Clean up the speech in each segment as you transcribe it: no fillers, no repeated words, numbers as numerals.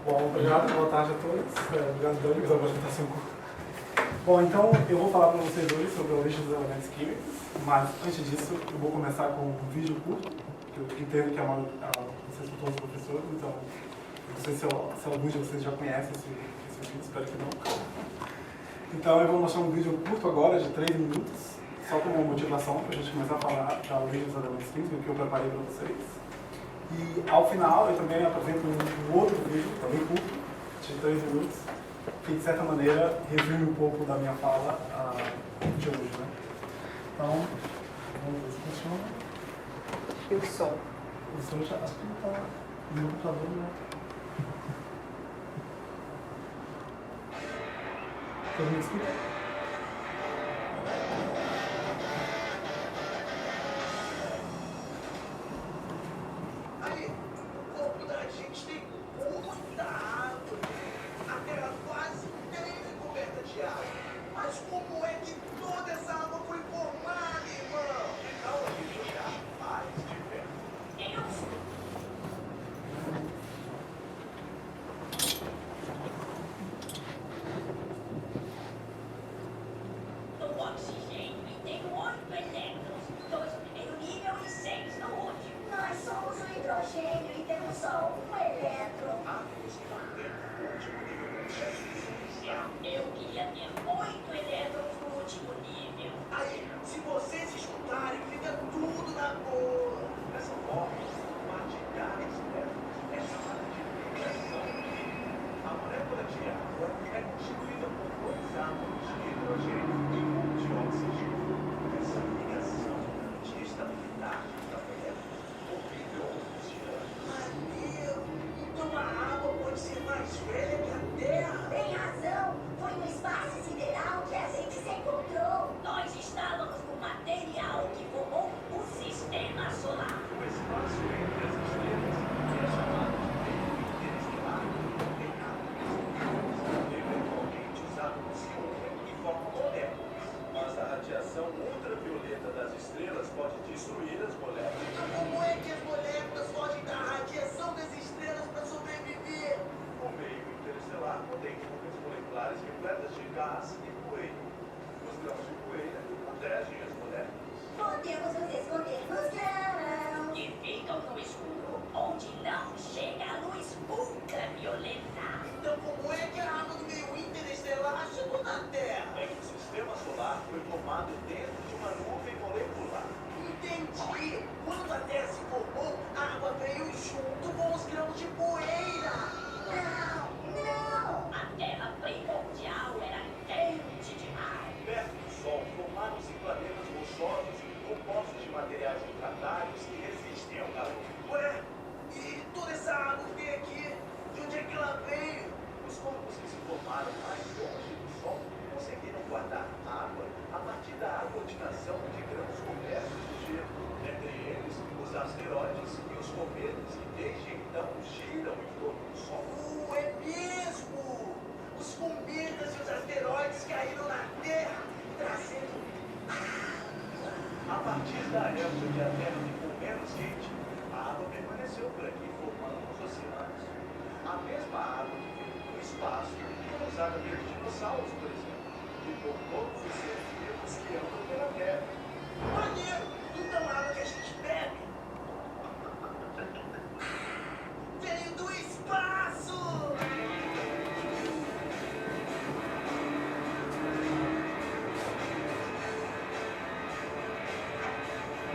Bom, obrigado, boa tarde a todos. Obrigado, Dani, pela apresentação curta. Bom, então eu vou falar para vocês hoje sobre a origem dos elementos químicos, mas antes disso eu vou começar com um vídeo curto, que eu entendo que vocês são todos professores, então não sei se alguns de vocês já conhecem esse vídeo, espero que não. Então eu vou mostrar um vídeo curto agora, de 3 minutos, só como motivação para a gente começar a falar da origem dos elementos químicos, que eu preparei para vocês. E ao final eu também apresento um outro vídeo, também curto, de 3 minutos, que de certa maneira resume um pouco da minha fala de hoje, né? Então, vamos ver se funciona. E o som? O som já acho que está no meu computador, né? Todo mundo escuta?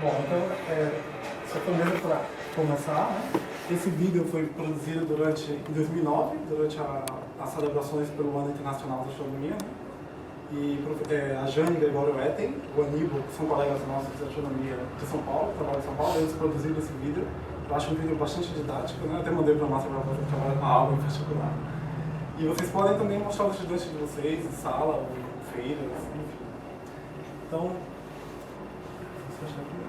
Bom, então, só foi mesmo para começar, né? Esse vídeo foi produzido em 2009, durante as celebrações pelo Ano Internacional da Astronomia, né? E a Jane Gregório Etten, o Aníbal, que são colegas nossos de astronomia de São Paulo, trabalham em São Paulo, eles produziram esse vídeo. Eu acho um vídeo bastante didático, né? Eu até mandei para a Márcia para fazer trabalho com a aula em particular. E vocês podem também mostrar aos estudantes de vocês, em sala, ou em feiras, enfim. Então, deixa eu achar aqui.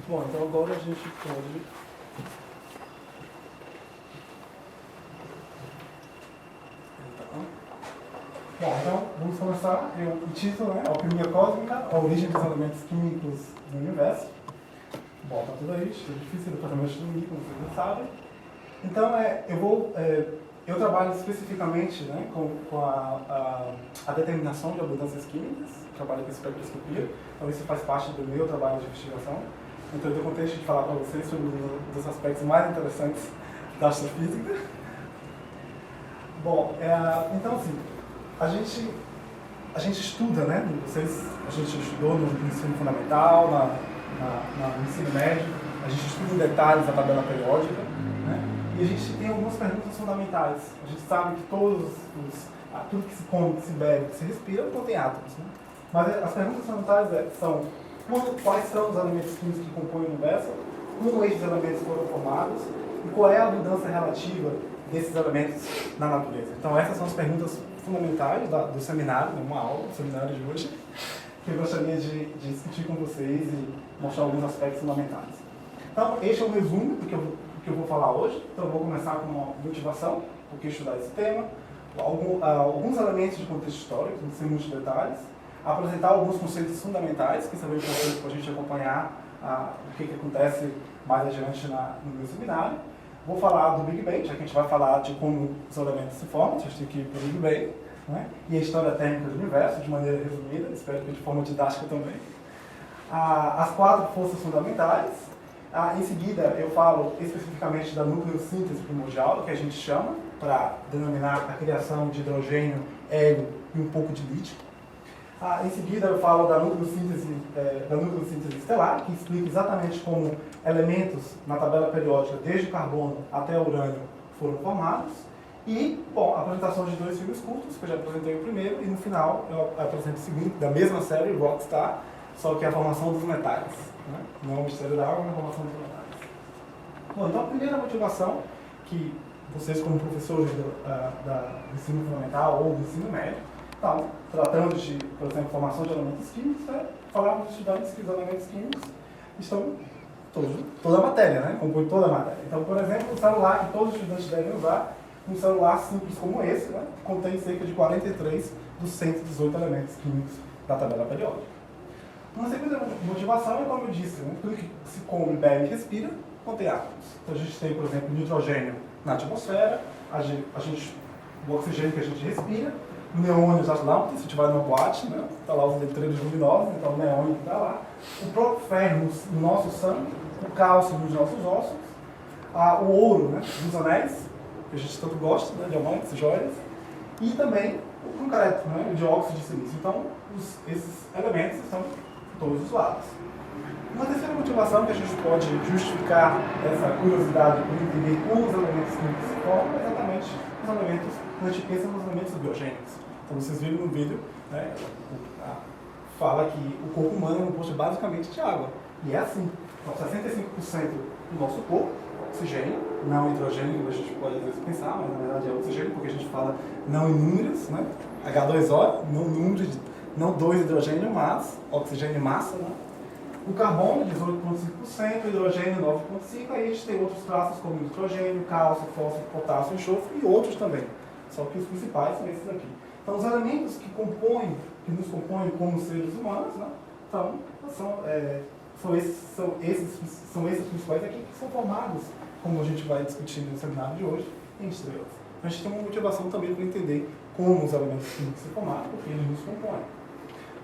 Bom, então agora a gente pode... Bom, então vamos começar. O título é Alquimia Cósmica, a origem dos elementos químicos do universo. Bom, tá tudo aí, é difícil depois de astronomia, como vocês já sabem. Então, eu trabalho especificamente, né, com a determinação de abundâncias químicas, trabalho com espectroscopia, então isso faz parte do meu trabalho de investigação. Então, eu estou contente de falar para vocês sobre um dos aspectos mais interessantes da astrofísica. Bom, então assim, a gente estuda, né, a gente estudou no ensino fundamental, no ensino médio, a gente estuda em detalhes a tabela periódica, né, e a gente tem algumas perguntas fundamentais. A gente sabe que tudo que se come, que se bebe, que se respira, contém átomos, né? Mas as perguntas fundamentais são quais são os elementos químicos que compõem o universo, como esses elementos foram formados e qual é a abundância relativa desses elementos na natureza. Então essas são as perguntas fundamentais do seminário, uma aula, do seminário de hoje, que eu gostaria de discutir com vocês e mostrar alguns aspectos fundamentais. Então este é um resumo do que eu vou falar hoje. Então eu vou começar com uma motivação, por que estudar esse tema, alguns elementos de contexto histórico, sem muitos detalhes, apresentar alguns conceitos fundamentais, que são importantes para a gente acompanhar o que acontece mais adiante no meu seminário. Vou falar do Big Bang, já que a gente vai falar de como os elementos se formam, a gente tem que ir para o Big Bang, né? E a história térmica do universo, de maneira resumida, espero que de forma didática também. As 4 forças fundamentais. Em seguida, eu falo especificamente da nucleossíntese primordial, que a gente chama, para denominar a criação de hidrogênio, hélio e um pouco de lítio. Em seguida, eu falo da nucleossíntese estelar, que explica exatamente como elementos na tabela periódica, desde o carbono até o urânio, foram formados. E, bom, a apresentação de 2 filmes curtos, que eu já apresentei o primeiro, e no final eu apresento o segundo, da mesma série, Rockstar, só que é a formação dos metais, né? Não o mistério da água, mas a formação dos metais. Bom, então a primeira motivação que vocês, como professores do ensino fundamental ou do ensino médio, então, tratando de, por exemplo, formação de elementos químicos, né, falar para os estudantes que os elementos químicos estão toda a matéria, né, compõem toda a matéria. Então, por exemplo, o celular que todos os estudantes devem usar, um celular simples como esse, né, contém cerca de 43 dos 118 elementos químicos da tabela periódica. Uma segunda motivação é, como eu disse, né, tudo que se come, bebe e respira contém átomos. Então, a gente tem, por exemplo, nitrogênio na atmosfera, o oxigênio que a gente respira, neônios das lâmpadas, se estiver numa boate, né? Está lá os letreiros luminosos, então o neônio está lá. O próprio ferro no nosso sangue, o cálcio nos nossos ossos, o ouro, né, dos anéis, que a gente tanto gosta, né, diamantes, joias, e também o concreto, né, o dióxido de silício. Então, esses elementos estão em todos os lados. Uma terceira motivação que a gente pode justificar essa curiosidade por entender como os elementos químicos se formam é exatamente os elementos, quando a gente pensa nos elementos biogênicos. Então vocês viram no vídeo, né, fala que o corpo humano é composto basicamente de água. E é assim. Então 65% do nosso corpo, oxigênio, não hidrogênio, como a gente pode às vezes pensar, mas na verdade é oxigênio, porque a gente fala não em números, né? H2O, não 2 hidrogênio, mas oxigênio e massa, né? O carbono, 18,5%, o hidrogênio, 9,5%, aí a gente tem outros traços como nitrogênio, cálcio, fósforo, potássio, enxofre e outros também. Só que os principais são esses aqui. Então, os elementos que nos compõem como seres humanos, né, são esses principais aqui que são formados, como a gente vai discutir no seminário de hoje, em estrelas. A gente tem uma motivação também para entender como os elementos químicos se formaram, porque eles nos compõem.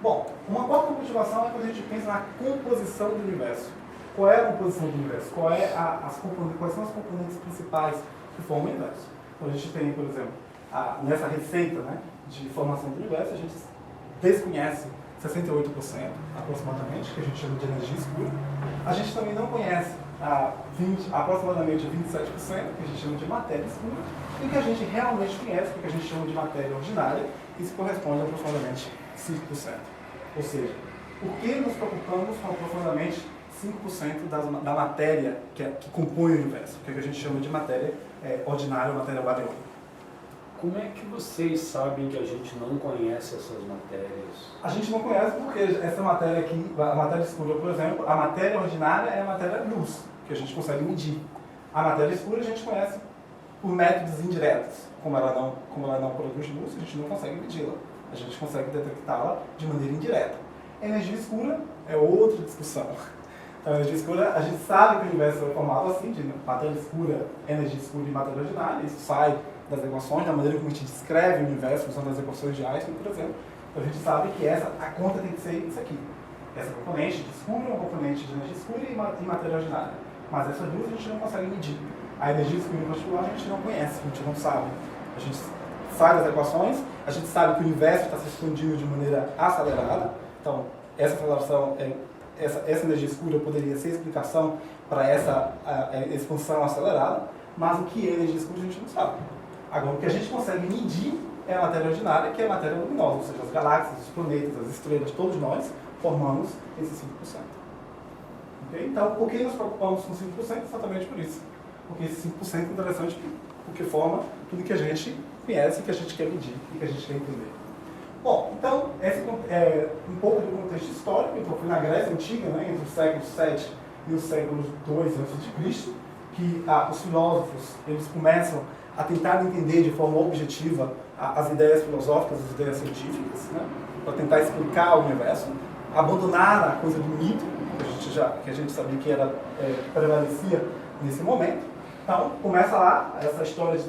Bom, uma quarta motivação é quando a gente pensa na composição do universo. Qual é a composição do universo? Quais são as componentes principais que formam o universo? Então a gente tem, por exemplo, nessa receita, né, de formação do universo, a gente desconhece 68% aproximadamente, que a gente chama de energia escura. A gente também não conhece aproximadamente 27%, que a gente chama de matéria escura, e que a gente realmente conhece, que a gente chama de matéria ordinária, isso corresponde a aproximadamente 5%. Ou seja, por que nos preocupamos com aproximadamente 5% da matéria que compõe o universo, que a gente chama de matéria ordinária ou matéria bariônica? como é que vocês sabem que a gente não conhece essas matérias? A gente não conhece porque essa matéria aqui, a matéria escura, por exemplo, a matéria ordinária é a matéria luz, que a gente consegue medir. A matéria escura a gente conhece por métodos indiretos. Como ela não produz luz, a gente não consegue medi-la. A gente consegue detectá-la de maneira indireta. A energia escura é outra discussão. Então, a energia escura, a gente sabe que o universo é formado assim, de matéria escura, energia escura e matéria ordinária. Isso sai das equações, da maneira como a gente descreve o universo usando as equações de Einstein, por exemplo. Então, a gente sabe que a conta tem que ser isso aqui. Essa componente de escuro é uma componente de energia escura e matéria ordinária. Mas essas duas a gente não consegue medir. A energia escura em particular a gente não conhece, a gente não sabe. A gente sai das equações, a gente sabe que o universo está se expandindo de maneira acelerada. Então, essa aceleração, essa energia escura poderia ser explicação para essa expansão acelerada, mas o que é energia escura a gente não sabe. Agora, o que a gente consegue medir é a matéria ordinária, que é a matéria luminosa, ou seja, as galáxias, os planetas, as estrelas, todos nós formamos esse 5%. Okay? Então, por que nos preocupamos com 5%? Exatamente por isso. Porque esse 5% é interessante porque forma tudo que a gente conhece, que a gente quer medir e que a gente quer entender. Bom, então, esse é um pouco do contexto histórico. Então, foi na Grécia Antiga, né, entre os séculos 7 e os séculos 2 a.C., que os filósofos eles começam a tentar entender de forma objetiva as ideias filosóficas, as ideias científicas, né, para tentar explicar o universo, abandonar a coisa do mito, que a gente sabia que prevalecia nesse momento. Então, começa lá essa história de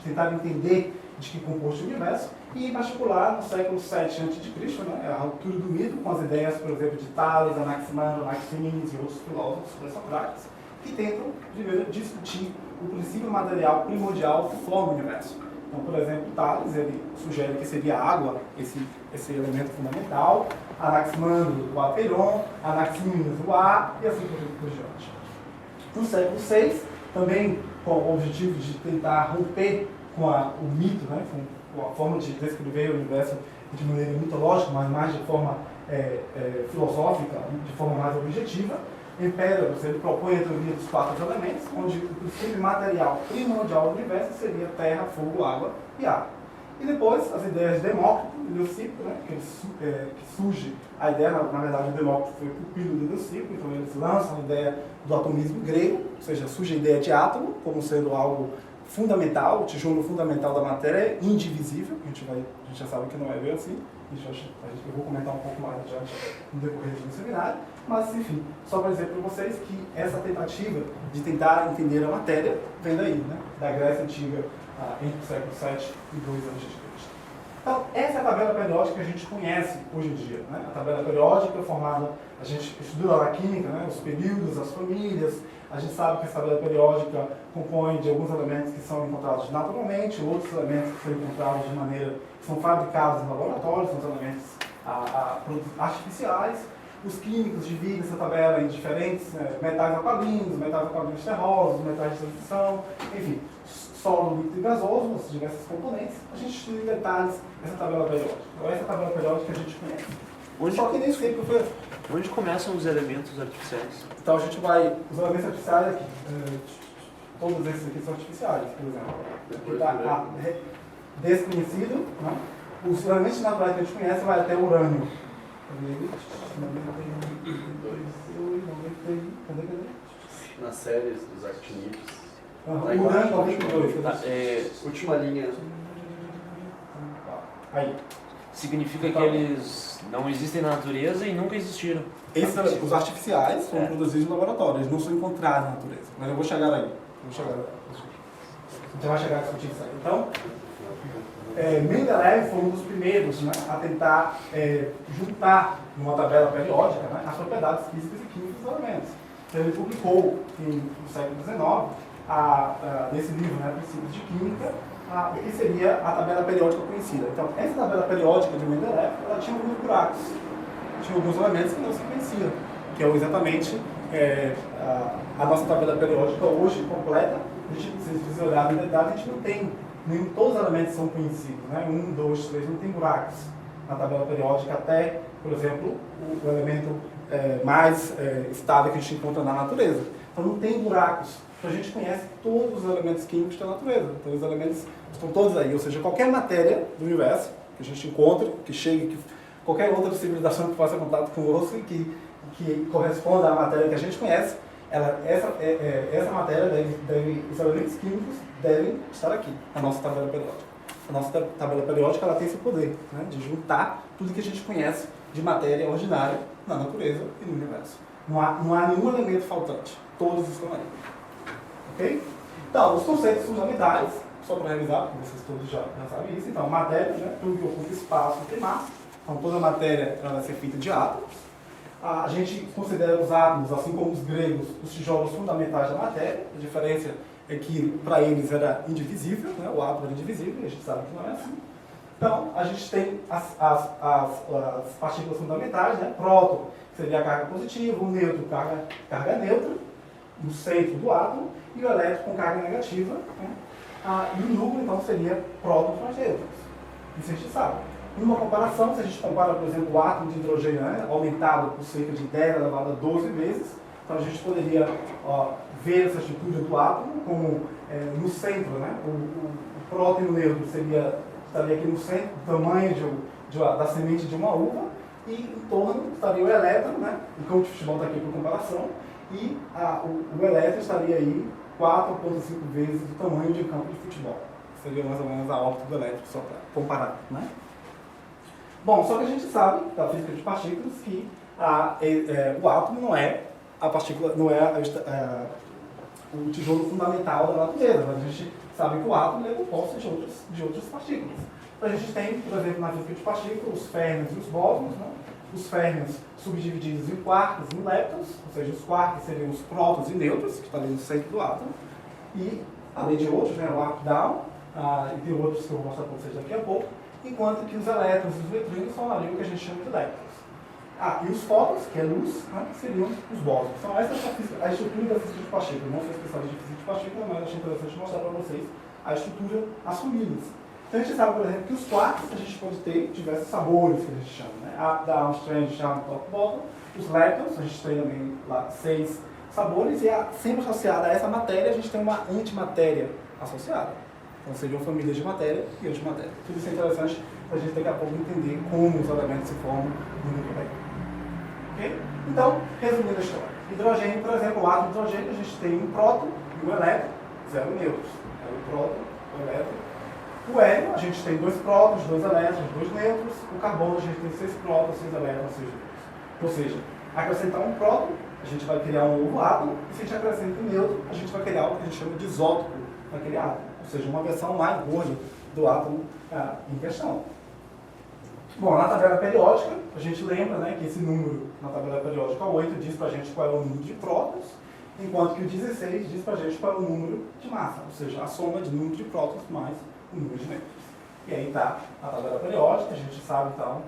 tentar entender de que composto o universo, e em particular no século 7 a.C., né, a ruptura do mito com as ideias, por exemplo, de Tales, Anaximandro, Anaximenes e outros filósofos pré-socráticos, que tentam, primeiro, discutir o princípio material primordial que forma o universo. Então, por exemplo, Tales ele sugere que seria a água, esse elemento fundamental, Anaximandro, o apeiron, Anaximenes, o ar, e assim por diante. No século VI, também com o objetivo de tentar romper com o mito, né, com a forma de descrever o universo de maneira mitológica, mas mais de forma filosófica, de forma mais objetiva, Empédocles ele propõe a teoria dos 4 elementos, onde o princípio material primordial do universo seria terra, fogo, água e ar. E depois, as ideias de Demócrito e Leucipo, né, que surge a ideia, na verdade, o Demócrito foi pupilo de Leucipo, então eles lançam a ideia do atomismo grego, ou seja, surge a ideia de átomo como sendo algo fundamental, o tijolo fundamental da matéria, indivisível, a gente já sabe que não é bem assim, eu vou comentar um pouco mais adiante no decorrer do seminário, mas enfim, só para dizer para vocês que essa tentativa de tentar entender a matéria vem daí, né, da Grécia Antiga, entre o século 7 e 2 a.C. Então, essa é a tabela periódica que a gente conhece hoje em dia, né? A tabela periódica formada, a gente estuda lá na química, né? Os períodos, as famílias, a gente sabe que essa tabela periódica compõe de alguns elementos que são encontrados naturalmente, outros elementos que são encontrados de maneira, que são fabricados em laboratórios, são os elementos artificiais. Os químicos dividem essa tabela em diferentes metais alcalinos terrosos, metais de transição, enfim, solo, líquido e gasoso, as diversas componentes. A gente estuda em detalhes essa tabela periódica. Então, essa tabela periódica que a gente conhece. Só que nem sempre foi. Onde começam os elementos artificiais? Então a gente vai. Os elementos artificiais aqui. Todos esses aqui são artificiais, por exemplo. Aqui está desconhecido. Né? Os elementos naturais que a gente conhece vai até o urânio. Nas séries dos actinidos. O urânio 92. Última linha. Aí. Significa que eles não existem na natureza e nunca existiram. Os artificiais são produzidos no laboratório, eles não são encontrados na natureza. Mas eu vou chegar aí. Então vai chegar a discutir isso aí. Então, Mendeleev foi um dos primeiros, né, a tentar juntar numa tabela periódica, né, as propriedades físicas e químicas dos elementos. Então, ele publicou no século XIX, nesse livro, né, Princípios de Química, o que seria a tabela periódica conhecida. Então, essa tabela periódica de Mendeleev, ela tinha alguns buracos, tinha alguns elementos que não se conheciam, que é exatamente a nossa tabela periódica hoje completa. Se vocês olharem em detalhe, a gente não tem, nem todos os elementos são conhecidos, né? 1, 2, 3, não tem buracos na tabela periódica, até, por exemplo, o elemento mais estável que a gente encontra na natureza. Então, não tem buracos Então a gente conhece todos os elementos químicos da natureza. Então os elementos estão todos aí, ou seja, qualquer matéria do universo que a gente encontre, que chegue, que qualquer outra civilização que faça contato conosco e que corresponda à matéria que a gente conhece, essa matéria os elementos químicos devem estar aqui, na nossa tabela periódica. A nossa tabela periódica ela tem esse poder, né, de juntar tudo que a gente conhece de matéria ordinária na natureza e no universo. Não há nenhum elemento faltante, todos estão aí. Ok? Então, os conceitos fundamentais, só para revisar, porque vocês todos já sabem isso. Então, matéria, né, tudo que ocupa espaço tem massa. Então, toda matéria ela vai ser feita de átomos. A gente considera os átomos, assim como os gregos, os tijolos fundamentais da matéria. A diferença é que para eles era indivisível, né? O átomo era indivisível, e a gente sabe que não é assim. Então, a gente tem as partículas fundamentais, né? Próton, que seria a carga positiva, o nêutron, carga neutra, no centro do átomo, e o elétron com carga negativa, né? E o núcleo, então, seria prótons mais nêutrons. Isso a gente sabe. Numa comparação, se a gente compara, por exemplo, o átomo de hidrogênio, né, aumentado por cerca de 10 elevado a 12 vezes, então a gente poderia ver essa estrutura do átomo como no centro, né, o próton e o nêutron estaria aqui no centro, do tamanho da semente de uma uva, e em torno estaria o elétron, né, o campo de futebol está aqui por comparação, e o elétron estaria aí 4,5 vezes o tamanho de um campo de futebol. Seria mais ou menos a órbita do elétron, só para comparar, né? Bom, só que a gente sabe, da física de partículas, que o átomo não é a partícula, não é o tijolo fundamental da natureza, mas a gente sabe que o átomo é composto de outras partículas. Então a gente tem, por exemplo, na física de partículas, os férmions e os bósons, né? Os férmions subdivididos em quarks e em leptons, ou seja, os quarks seriam os prótons e nêutrons, que estão ali no centro do átomo, e além de outros, né, o up-down, e tem outros que eu vou mostrar para vocês daqui a pouco, enquanto que os elétrons e os neutrinos são ali o que a gente chama de leptons. E os fótons, que é luz, né, seriam os bósons. Então essa é a estrutura da física de partículas. Eu não sou especialista de física de partículas, mas achei interessante mostrar para vocês a estrutura, as famílias. Então a gente sabe, por exemplo, que os quarks a gente pode ter diversos sabores, que a gente chama, né? Up, down, strand, down, top, bottom. Os leptons, a gente tem também lá 6 sabores, e sempre associada a essa matéria, a gente tem uma antimatéria associada. Então seriam famílias de matéria e antimatéria. Tudo isso é interessante para a gente daqui a pouco entender como os elementos se formam no mundo químico. Ok? Então, resumindo a história. Hidrogênio, por exemplo, o átomo de hidrogênio, a gente tem um próton e um elétron, 0 nêutrons. É o próton, o elétron. O hélio, a gente tem 2 prótons, 2 elétrons, 2 nêutrons. O carbono, a gente tem 6 prótons, 6 elétrons, 6 nêutrons. Ou seja, acrescentar um próton, a gente vai criar um novo átomo, e se a gente acrescenta um nêutron, a gente vai criar o que a gente chama de isótopo naquele átomo. Ou seja, uma versão mais gorda do átomo em questão. Bom, na tabela periódica, a gente lembra, né, que esse número na tabela periódica 8 diz para a gente qual é o número de prótons, enquanto que o 16 diz para a gente qual é o número de massa, ou seja, a soma de número de prótons mais o número de nêutrons. E aí está a tabela periódica, a gente sabe então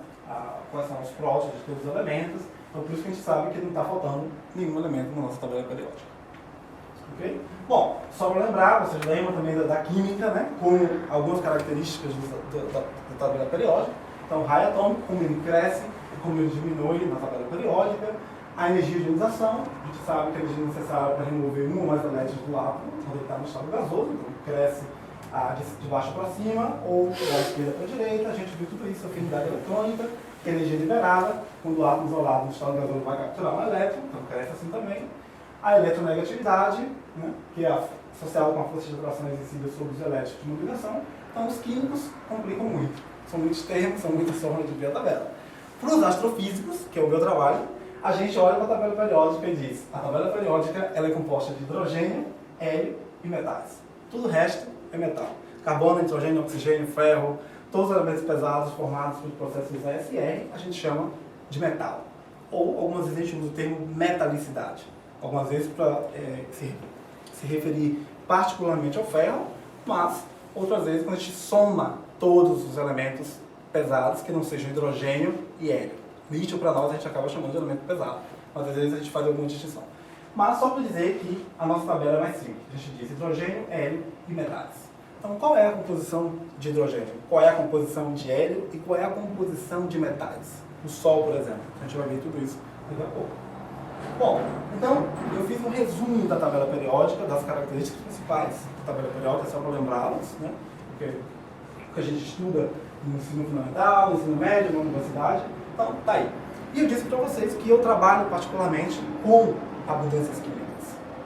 quais são os prótons de todos os elementos, então por isso que a gente sabe que não está faltando nenhum elemento na nossa tabela periódica. Okay? Bom, só para lembrar, vocês lembram também da química, né, com algumas características da tabela periódica. Então, o raio atômico, como ele cresce e como ele diminui na tabela periódica. A energia de ionização, a gente sabe que a energia necessária para remover um ou mais elétrons do átomo, quando ele está no estado gasoso, então cresce de baixo para cima ou da esquerda para a direita. A gente viu tudo isso, afinidade eletrônica, que é a energia liberada, quando o átomo isolado no estado gasoso vai capturar um elétron, então cresce assim também. A eletronegatividade, né, que é associada com a força de atração exercida sobre os elétrons de uma ligação. Então, os químicos complicam muito. São muitos termos, são muitas formas de ver a tabela. Para os astrofísicos, que é o meu trabalho, a gente olha para a tabela periódica e diz: a tabela periódica ela é composta de hidrogênio, hélio e metais. Tudo o resto é metal. Carbono, nitrogênio, oxigênio, ferro, todos os elementos pesados formados por processos ASR, a gente chama de metal. Ou algumas vezes a gente usa o termo metalicidade. Algumas vezes para se referir particularmente ao ferro, mas outras vezes quando a gente soma todos os elementos pesados que não sejam hidrogênio e hélio. Lítio para nós a gente acaba chamando de elemento pesado, mas às vezes a gente faz alguma distinção. Mas só para dizer que a nossa tabela é mais simples. A gente diz hidrogênio, hélio e metais. Então qual é a composição de hidrogênio? Qual é a composição de hélio e qual é a composição de metais? O Sol, por exemplo. A gente vai ver tudo isso daqui a pouco. Bom, então eu fiz um resumo da tabela periódica, das características principais da tabela periódica, só para lembrá-los, né? Porque o que a gente estuda no ensino fundamental, no ensino médio, na universidade. Então, tá aí. E eu disse para vocês que eu trabalho particularmente com abundâncias químicas.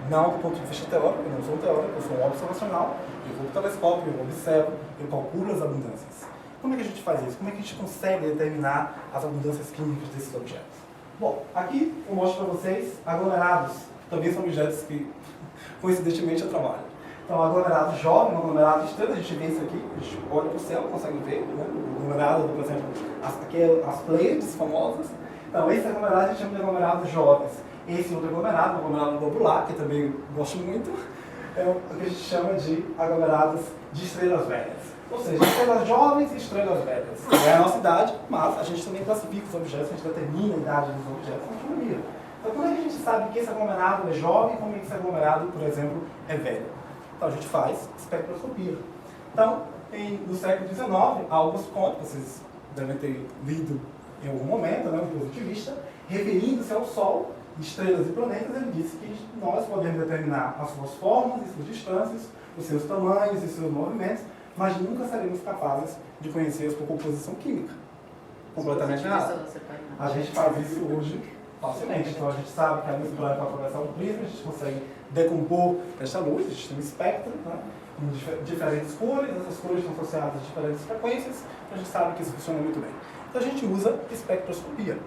Não do ponto de vista teórico, eu não sou um teórico, eu sou um observacional, eu vou para o telescópio, eu observo, eu calculo as abundâncias. Como é que a gente faz isso? Como é que a gente consegue determinar as abundâncias químicas desses objetos? Bom, aqui eu mostro para vocês aglomerados. Também são objetos que, coincidentemente, eu trabalho. Então, aglomerado jovem, aglomerado de estrela, a gente vê isso aqui, a gente olha para o céu, consegue ver, né? O aglomerado, por exemplo, as Pleiades famosas. Então, esse aglomerado a gente chama de aglomerados jovens. Esse outro aglomerado, o aglomerado globular, que eu também gosto muito, é o que a gente chama de aglomerados de estrelas velhas. Ou seja, estrelas jovens e estrelas velhas. É a nossa idade, mas a gente também classifica os objetos, a gente determina a idade dos objetos na astronomia. Então, como é que a gente sabe que esse aglomerado é jovem e como é que esse aglomerado, por exemplo, é velho? Então, a gente faz espectroscopia. Então, no século XIX, Auguste Comte, vocês devem ter lido em algum momento, né, um positivista, referindo-se ao Sol, estrelas e planetas, ele disse que nós podemos determinar as suas formas e suas distâncias, os seus tamanhos e seus movimentos, mas nunca seremos capazes de conhecer a sua composição química. Completamente errado. A gente faz isso hoje facilmente. Então a gente sabe que a luz branca vai atravessar o prisma, a gente consegue decompor esta luz, a gente tem um espectro, né, com diferentes cores, essas cores estão associadas a diferentes frequências, então a gente sabe que isso funciona muito bem. Então a gente usa espectroscopia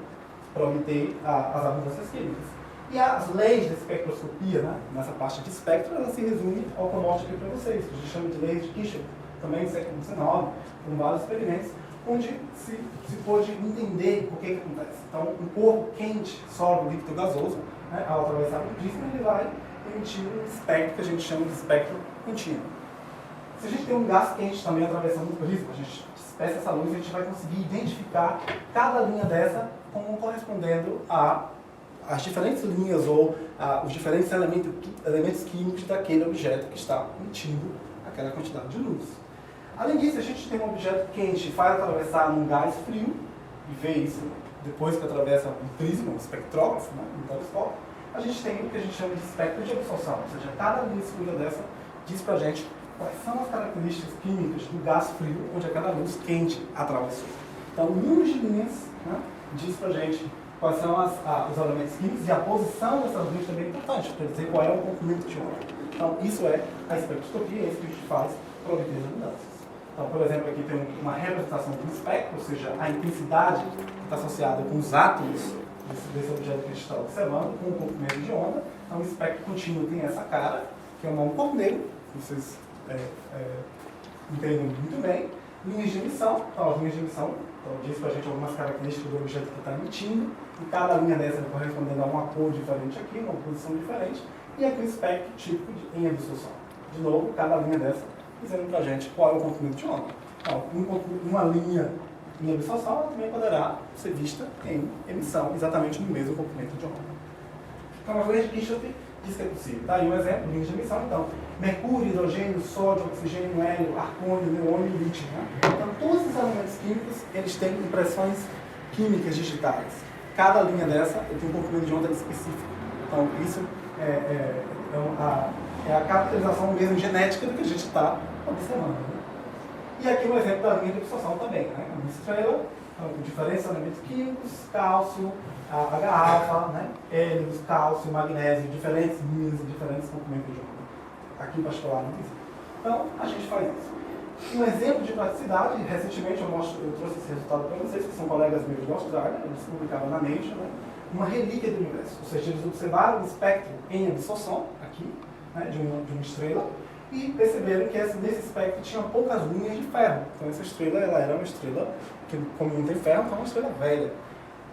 para obter as abundâncias químicas. E as leis da espectroscopia, né, nessa parte de espectro, ela se resume ao que eu mostro aqui para vocês, que a gente chama de leis de Kirchhoff, também no século XIX, com vários experimentos, onde se pôde entender o que acontece. Então, um corpo quente, sólido, líquido, gasoso, né, ao atravessar o prisma, ele vai emitir um espectro que a gente chama de espectro contínuo. Se a gente tem um gás quente também atravessando o prisma, a gente despeça essa luz e a gente vai conseguir identificar cada linha dessa como correspondendo às diferentes linhas ou os diferentes elementos químicos daquele objeto que está emitindo aquela quantidade de luz. Além disso, a gente tem um objeto quente e faz atravessar um gás frio, e vê isso depois que atravessa um prisma, um espectrógrafo, né, um telescópio, a gente tem o que a gente chama de espectro de absorção, ou seja, cada linha escura dessa diz para a gente quais são as características químicas do gás frio onde aquela luz quente atravessou. Então, um número de linhas, né, diz para a gente quais são os elementos químicos e a posição dessas luzes também é importante, para dizer qual é o comprimento de onda. Então, isso é a espectroscopia, é isso que a gente faz para obter as mudanças. Então, por exemplo, aqui tem uma representação do espectro, ou seja, a intensidade que está associada com os átomos desse objeto que a gente está observando, com o comprimento de onda. Então, o espectro contínuo tem essa cara, que é um ponto negro, que vocês entendem muito bem. Linhas de emissão, então as linhas de emissão diz para a gente algumas características do objeto que está emitindo, e cada linha dessa vai correspondendo a uma cor diferente aqui, uma posição diferente, e aqui o espectro típico em absorção. De novo, cada linha dessa dizendo para a gente qual é o comprimento de onda. Então, uma linha em absorção ela também poderá ser vista em emissão, exatamente no mesmo comprimento de onda. Então, as leis de Kirchhoff diz que é possível. Tá aí um exemplo, linhas de emissão, então, mercúrio, hidrogênio, sódio, oxigênio, hélio, argônio, neônio e lítio. Né? Então, todos esses elementos químicos, eles têm impressões químicas digitais. Cada linha dessa tem um comprimento de onda específico. Então, isso é a caracterização mesmo genética do que a gente está observando. Né? E aqui um exemplo da linha de absorção também. Né? Uma estrela, com diferentes elementos químicos, cálcio, a garrafa, né? Hélio, cálcio, magnésio, diferentes linhas e diferentes comprimentos de onda. Aqui em particular não existe. Então, a gente faz isso. Um exemplo de praticidade, recentemente eu trouxe esse resultado para vocês, que são colegas meus de Austrália, eles publicaram na Nature, né? Uma relíquia do universo. Ou seja, eles observaram o espectro em absorção, aqui, né, de uma estrela, e perceberam que nesse espectro tinha poucas linhas de ferro. Então essa estrela ela era uma estrela que, como não tem ferro, então é uma estrela velha.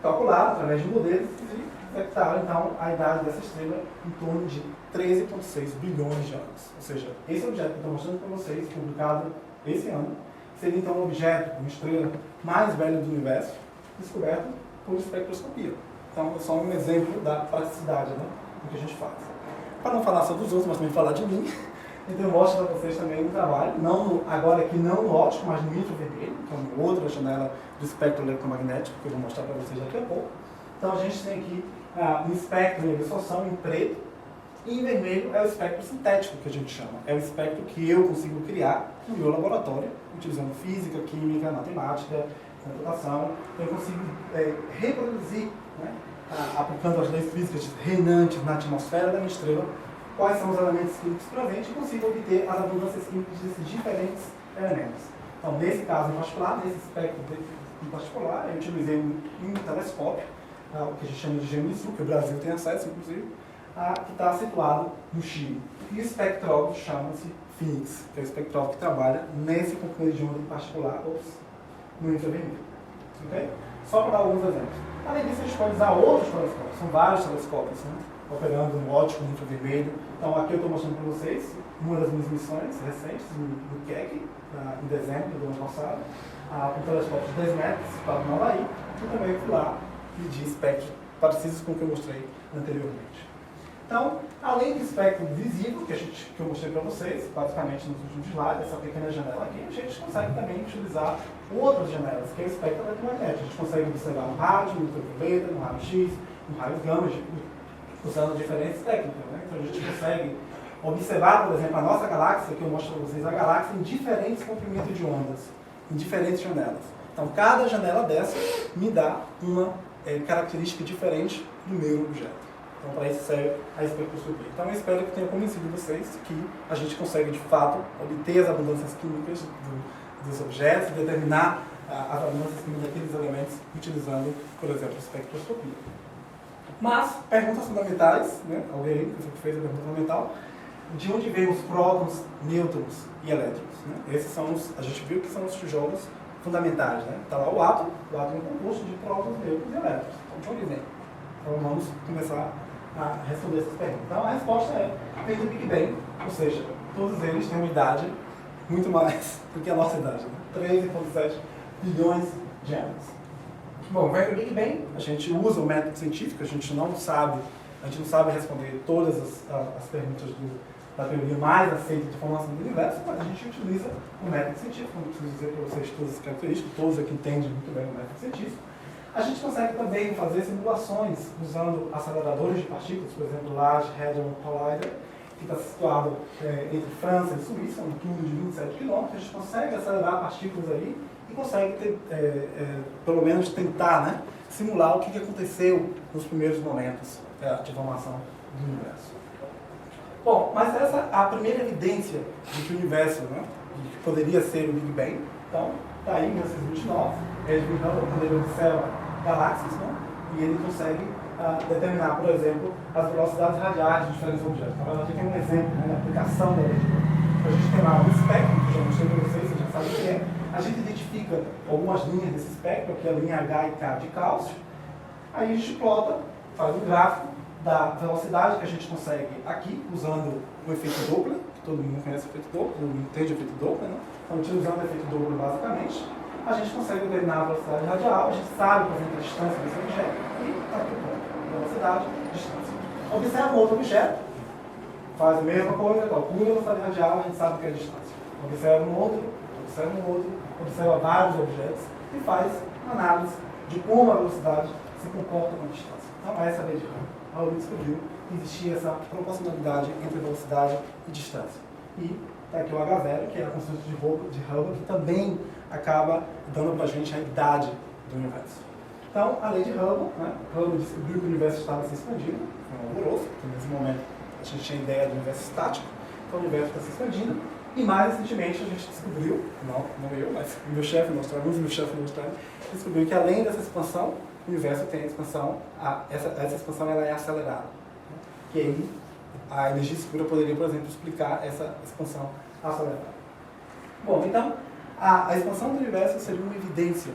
Calcularam através de modelos e detectaram então a idade dessa estrela em torno de 13,6 bilhões de anos. Ou seja, esse objeto que eu estou mostrando para vocês, publicado esse ano, seria então um objeto, uma estrela mais velha do universo, descoberto por espectroscopia. Então é só um exemplo da praticidade, né, do que a gente faz. Para não falar só dos outros, mas também falar de mim, então eu mostro para vocês também um trabalho, agora aqui não no óptico, mas no infravermelho, que é uma outra janela do espectro eletromagnético, que eu vou mostrar para vocês daqui a pouco. Então a gente tem aqui um espectro em absorção em preto, e em vermelho é o espectro sintético, que a gente chama. É o espectro que eu consigo criar no meu laboratório, utilizando física, química, matemática, computação. Eu consigo reproduzir, né, aplicando as leis físicas reinantes na atmosfera da minha estrela, quais são os elementos químicos presentes e consigo obter as abundâncias químicas desses diferentes elementos. Então, nesse caso em particular, nesse espectro em particular, eu utilizei um telescópio, o que a gente chama de Gemini Sul, que o Brasil tem acesso, inclusive, que está situado no Chile. E o espectrógrafo chama-se Phoenix, que é o espectrógrafo que trabalha nesse componente de onda em particular, no infravermelho. Okay? Só para dar alguns exemplos. Além disso, a gente pode usar outros telescópios, são vários telescópios, né, operando no óptico, no infravermelho. Então, aqui eu estou mostrando para vocês uma das minhas missões recentes, no Keck, em dezembro do ano passado, um telescópio de 10 metros, situado no Havaí, e também fui lá medir espectros parecidos com o que eu mostrei anteriormente. Então, além do espectro visível, que eu mostrei para vocês, basicamente nos últimos slides, essa pequena janela aqui, a gente consegue também utilizar outras janelas, que é o espectro eletromagnético. A gente consegue observar no rádio, no ultravioleta, no raio-x, no raio gama, usando diferentes técnicas. Né? Então, a gente consegue observar, por exemplo, a nossa galáxia, que eu mostro para vocês, a galáxia em diferentes comprimentos de ondas, em diferentes janelas. Então, cada janela dessa me dá uma característica diferente do meu objeto. Então, para isso serve a espectroscopia. Então, eu espero que tenha convencido vocês que a gente consegue, de fato, obter as abundâncias químicas dos objetos e determinar as abundâncias químicas daqueles elementos utilizando, por exemplo, a espectroscopia. Mas, perguntas fundamentais, né? Alguém fez a pergunta fundamental, de onde vêm os prótons, nêutrons e elétrons? Né? Esses são a gente viu que são os tijolos fundamentais. Está lá o átomo é um composto de prótons, nêutrons e elétrons. Então, de onde vem? Então, vamos começar a responder essas perguntas. Então, a resposta vem do Big Bang, ou seja, todos eles têm uma idade muito mais do que a nossa idade, né? 13,7 bilhões de anos. Bom, vem do Big Bang, a gente usa o método científico, a gente não sabe responder todas as perguntas da teoria mais aceita de formação do universo, mas a gente utiliza o método científico, não preciso dizer para vocês todas as características, todos aqui entendem muito bem o método científico. A gente consegue também fazer simulações usando aceleradores de partículas, por exemplo, Large Hadron Collider, que está situado entre França e Suíça, um túnel de 27 km. A gente consegue acelerar partículas aí e consegue pelo menos tentar, né, simular o que aconteceu nos primeiros momentos de formação do universo. Bom, mas essa é a primeira evidência de que o universo, né, que poderia ser o Big Bang. Então, está aí em 1929, Edwin Hubble, quando ele observa galáxias, né? E ele consegue determinar, por exemplo, as velocidades radiais de diferentes objetos. Então, aqui tem um exemplo, né, da aplicação da lei de Hubble. Então, a gente tem lá um espectro, que eu já mostrei para vocês, vocês já sabem o que é. A gente identifica algumas linhas desse espectro, aqui é a linha H e K de cálcio. Aí a gente plota, faz um gráfico da velocidade que a gente consegue aqui, usando o efeito Doppler, que todo mundo conhece o efeito Doppler, todo mundo entende o efeito Doppler, né? Então, utilizando o efeito Doppler basicamente, a gente consegue determinar a velocidade radial, a gente sabe, por exemplo, a distância desse objeto, e está aqui o ponto. Velocidade, distância. Observa um outro objeto, faz a mesma coisa, calcula a velocidade radial, a gente sabe o que é a distância. Observa um outro, observa vários objetos e faz análise de como a velocidade se comporta com a distância. Então, essa é a lei de Hubble. Hubble descobriu que existia essa proporcionalidade entre velocidade e distância. E está aqui o H0, que é a constante de Hubble, que também acaba dando para a gente a idade do universo. Então, a lei de Hubble, né? Hubble descobriu que o universo estava se expandindo, foi um alvoroço, porque nesse momento a gente tinha a ideia do universo estático, então o universo está se expandindo, e mais recentemente a gente descobriu, não eu, mas o meu chefe, alguns dos meus chefes mostraram, descobriu que além dessa expansão, o universo tem a expansão, essa expansão ela é acelerada. Né? E aí, a energia escura poderia, por exemplo, explicar essa expansão acelerada. Bom, então, a expansão do universo seria uma evidência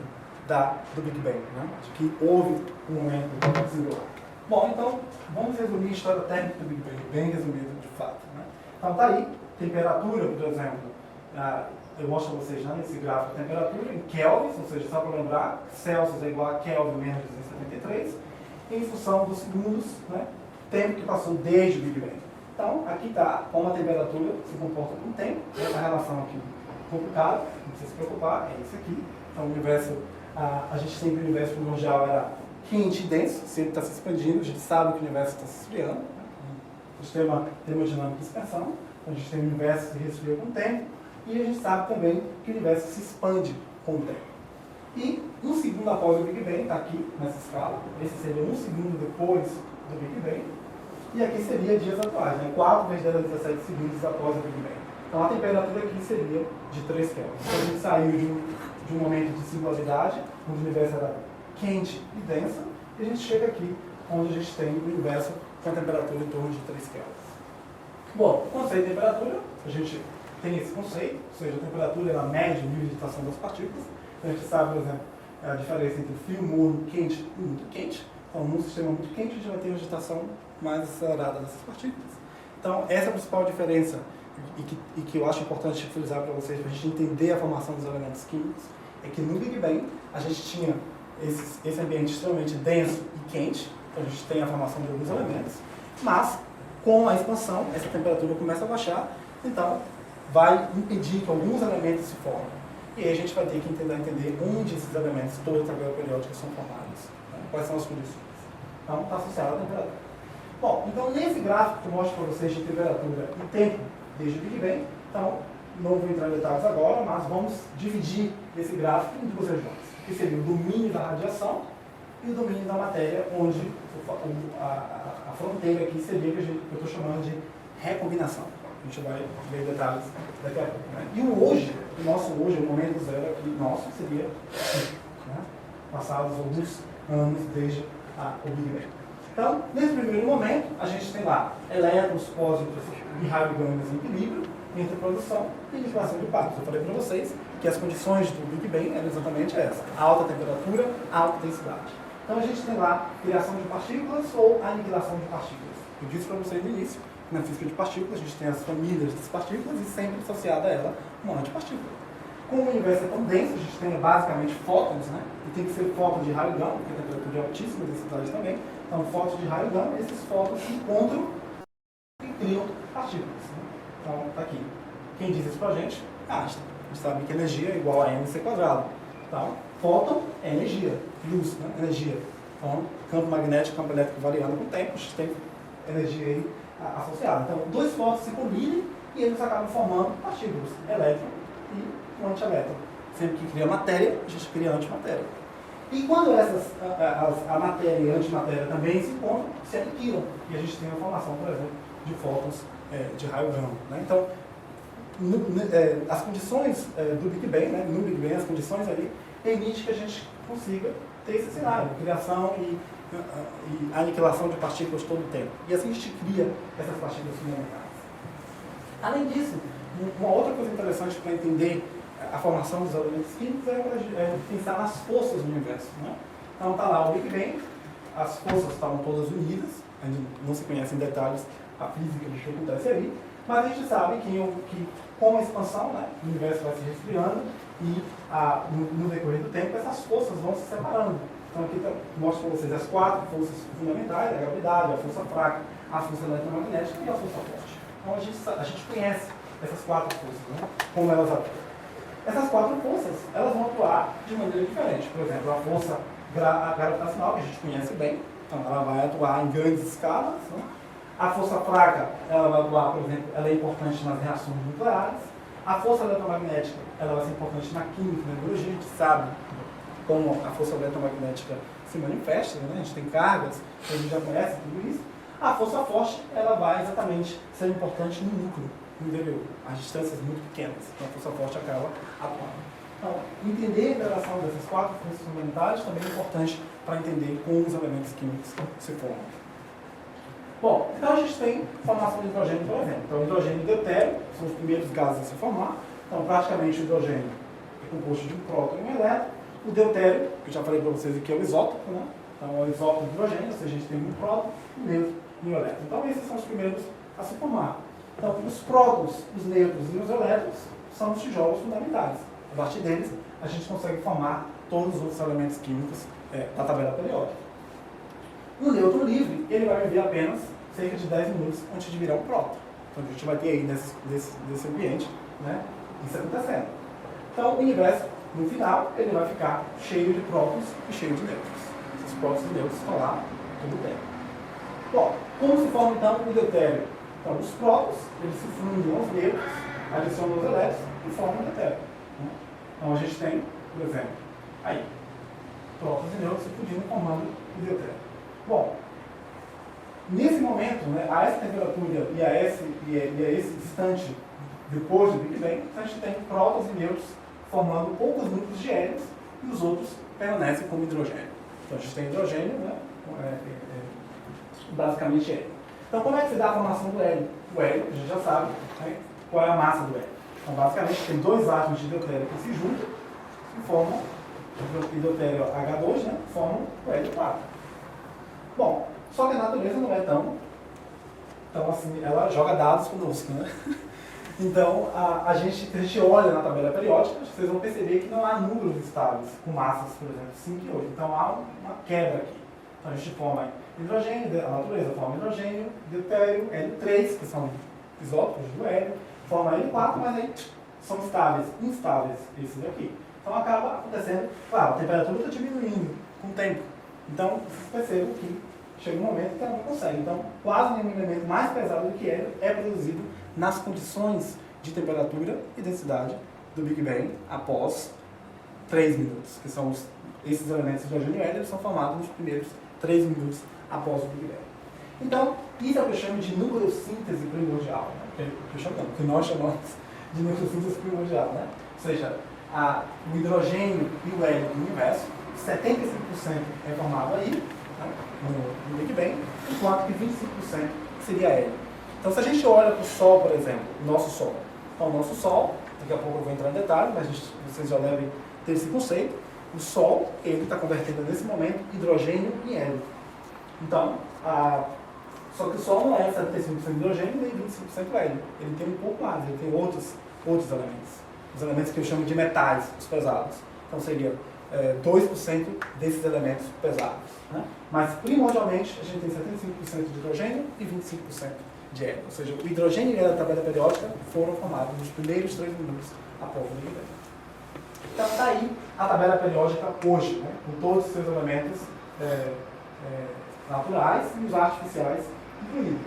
do Big Bang, né? De que houve um momento singular. Bom, então, vamos resumir a história técnica do Big Bang, bem resumido de fato. Né? Então, está aí, temperatura, por exemplo, eu mostro para vocês, né, nesse gráfico, a temperatura em kelvins, ou seja, só para lembrar, Celsius é igual a Kelvin menos 273, em função dos segundos, né, tempo que passou desde o Big Bang. Então, aqui está como a temperatura se comporta com o tempo, essa relação aqui complicada, não precisa se preocupar, é isso aqui. Então, o universo, a gente sempre o universo primordial era quente e denso, se ele está se expandindo, a gente sabe que o universo está se esfriando. Né? A gente tem uma termodinâmica de expansão, a gente tem o universo que se resfria com o tempo, e a gente sabe também que o universo se expande com o tempo. E um segundo após o Big Bang, está aqui nessa escala, esse seria um segundo depois do Big Bang, e aqui seria dias atuais, né? 4 vezes 10 a 17 segundos após o Big Bang. Então a temperatura aqui seria de 3 Kelvin. Então a gente saiu de um momento de singularidade, onde o universo era quente e denso, e a gente chega aqui, onde a gente tem o universo com a temperatura em torno de 3 Kelvin. Bom, o conceito de temperatura, a gente tem esse conceito, ou seja, a temperatura é a média de nível de agitação das partículas. A gente sabe, por exemplo, a diferença entre frio, morno, quente e muito quente. Então, num sistema muito quente, a gente vai ter uma agitação mais acelerada dessas partículas. Então, essa é a principal diferença e que eu acho importante frisar para vocês, para a gente entender a formação dos elementos químicos, é que no Big Bang a gente tinha esse ambiente extremamente denso e quente, então a gente tem a formação de alguns elementos, mas com a expansão, essa temperatura começa a baixar, então vai impedir que alguns elementos se formem. E aí a gente vai ter que tentar entender onde esses elementos toda a tabela periódica são formados, né? Quais são as condições. Então, está associado à temperatura. Bom, então nesse gráfico que eu mostro para vocês de temperatura e tempo desde o Big Bang, então não vou entrar em detalhes agora, mas vamos dividir esse gráfico em duas regiões, que seria o domínio da radiação e o domínio da matéria, onde a fronteira aqui seria que eu estou chamando de recombinação. A gente vai ver detalhes daqui a pouco. Né? E o nosso hoje, o momento zero aqui, nosso, seria né? passados alguns anos desde o Big Bang. Então, nesse primeiro momento, a gente tem lá elétrons, pósitrons e radiogâmeos em equilíbrio entre produção e aniquilação de partículas. Eu falei para vocês que as condições do Big Bang eram exatamente essas: alta temperatura, alta densidade. Então, a gente tem lá criação de partículas ou aniquilação de partículas. Eu disse para vocês no início, na física de partículas, a gente tem as famílias das partículas e sempre associada a ela uma antipartícula. Como o universo é tão denso, a gente tem basicamente fótons, né? E tem que ser fótons de raio gama, porque a temperatura é altíssima, densidade também. Então, fótons de raio gama, esses fótons se encontram e criam partículas. Né? Então, está aqui. Quem diz isso para a gente? Einstein. A gente sabe que energia é igual a mc². Então, fóton é energia, luz, né? Energia. Então, campo magnético, campo elétrico variando com o tempo, a gente tem energia aí associada. Então, dois fótons se combinam e eles acabam formando partículas, elétron e um antielétron. Sempre que cria matéria, a gente cria antimatéria. E quando a matéria e a antimatéria também se encontram, se aniquilam. E a gente tem a formação, por exemplo, de fótons de raio gama. Né? Então, as condições do Big Bang, né? No Big Bang, as condições ali, permitem que a gente consiga ter esse cenário, criação e aniquilação de partículas todo o tempo. E assim a gente cria essas partículas fundamentais. Além disso, uma outra coisa interessante para entender a formação dos elementos químicos é pensar nas forças do universo. Né? Então está lá o Big Bang, as forças estavam todas unidas, a gente não se conhece em detalhes a física do que acontece aí, mas a gente sabe que com a expansão, né, o universo vai se resfriando e no decorrer do tempo essas forças vão se separando. Então aqui eu mostro para vocês as 4 forças fundamentais: a gravidade, a força fraca, a força eletromagnética e a força forte. Então a gente conhece essas 4 forças, né? Como elas atuam. Essas 4 forças, elas vão atuar de maneira diferente. Por exemplo, a força gravitacional, que a gente conhece bem, então ela vai atuar em grandes escalas. Né? A força fraca, ela vai atuar, por exemplo, ela é importante nas reações nucleares. A força eletromagnética, ela vai ser importante na química, na biologia. A gente sabe como a força eletromagnética se manifesta, né? A gente tem cargas, a gente já conhece tudo isso. A força forte, ela vai exatamente ser importante no núcleo, no interior, as distâncias muito pequenas. Então a força forte acaba atuando. Então, entender a relação dessas 4 forças fundamentais também é importante para entender como os elementos químicos se formam. Bom, então a gente tem formação de hidrogênio, por exemplo. Então, hidrogênio e deutério são os primeiros gases a se formar. Então, praticamente, o hidrogênio é composto de um próton e um elétron. O deutério, que eu já falei para vocês aqui, é o isótopo, né? Então, é o isótopo de hidrogênio, ou seja, a gente tem um próton, um nêutron e um elétron. Então, esses são os primeiros a se formar. Então, os prótons, os nêutrons e os elétrons são os tijolos fundamentais. A partir deles, a gente consegue formar todos os outros elementos químicos da tabela periódica. No nêutron livre, ele vai viver apenas cerca de 10 minutos antes de virar um próton. Então, a gente vai ter aí nesse ambiente, né, isso acontecendo. Então, o universo, no final, ele vai ficar cheio de prótons e cheio de nêutrons. Essas prótons e nêutrons estão lá todo o tempo. Bom, como se forma então o deutério? Então, os prótons, eles se fundem aos nêutrons, adicionam os elétrons e formam o deutério. Né? Então, a gente tem, por exemplo, aí, prótons e nêutrons se fundindo formando o deutério. Bom, nesse momento, né, a essa temperatura e a esse instante depois do Big Bang, a gente tem prótons e nêutrons formando poucos núcleos de hélios e os outros permanecem como hidrogênio. Então a gente tem hidrogênio, né, basicamente hélio. Então como é que se dá a formação do hélio? O hélio, a gente já sabe, né, qual é a massa do hélio. Então basicamente tem dois átomos de deutério que se juntam e formam o deutério H2, né, formam o hélio 4. Bom, só que a natureza não é tão assim, ela joga dados conosco, né? Então, a gente olha na tabela periódica, vocês vão perceber que não há números estáveis com massas, por exemplo, 5 e 8. Então, há uma quebra aqui. Então, a gente forma hidrogênio, a natureza forma hidrogênio, deutério, Hélio-3, que são isótopos do hélio, forma Hélio-4, mas aí são instáveis esses aqui. Então, acaba acontecendo, claro, a temperatura está diminuindo com o tempo. Então, vocês percebem que chega um momento que ela não consegue. Então, quase nenhum elemento mais pesado do que hélio é produzido nas condições de temperatura e densidade do Big Bang após 3 minutos, que são esses elementos de hidrogênio e hélio são formados nos primeiros 3 minutos após o Big Bang. Então, isso é o que eu chamo de nucleossíntese primordial, né? Que nós chamamos de nucleossíntese primordial, né? Ou seja, o hidrogênio e o hélio do universo, 75% é formado aí, né, no Big Bang, enquanto que 25% seria hélio. Então, se a gente olha para o Sol, por exemplo, o nosso Sol. Então, o nosso Sol, daqui a pouco eu vou entrar em detalhe, mas vocês já devem ter esse conceito. O Sol, ele está convertendo nesse momento hidrogênio em hélio. Então, só que o Sol não é 75% hidrogênio nem 25% hélio. Ele tem um pouco mais, ele tem outros elementos. Os elementos que eu chamo de metais, os pesados. Então, seria 2% desses elementos pesados. Né? Mas, primordialmente, a gente tem 75% de hidrogênio e 25% de hélio. Ou seja, o hidrogênio e o hélio da tabela periódica foram formados nos primeiros 3 minutos após o Big Bang. Então, está aí a tabela periódica hoje, né? Com todos os seus elementos naturais e os artificiais incluídos.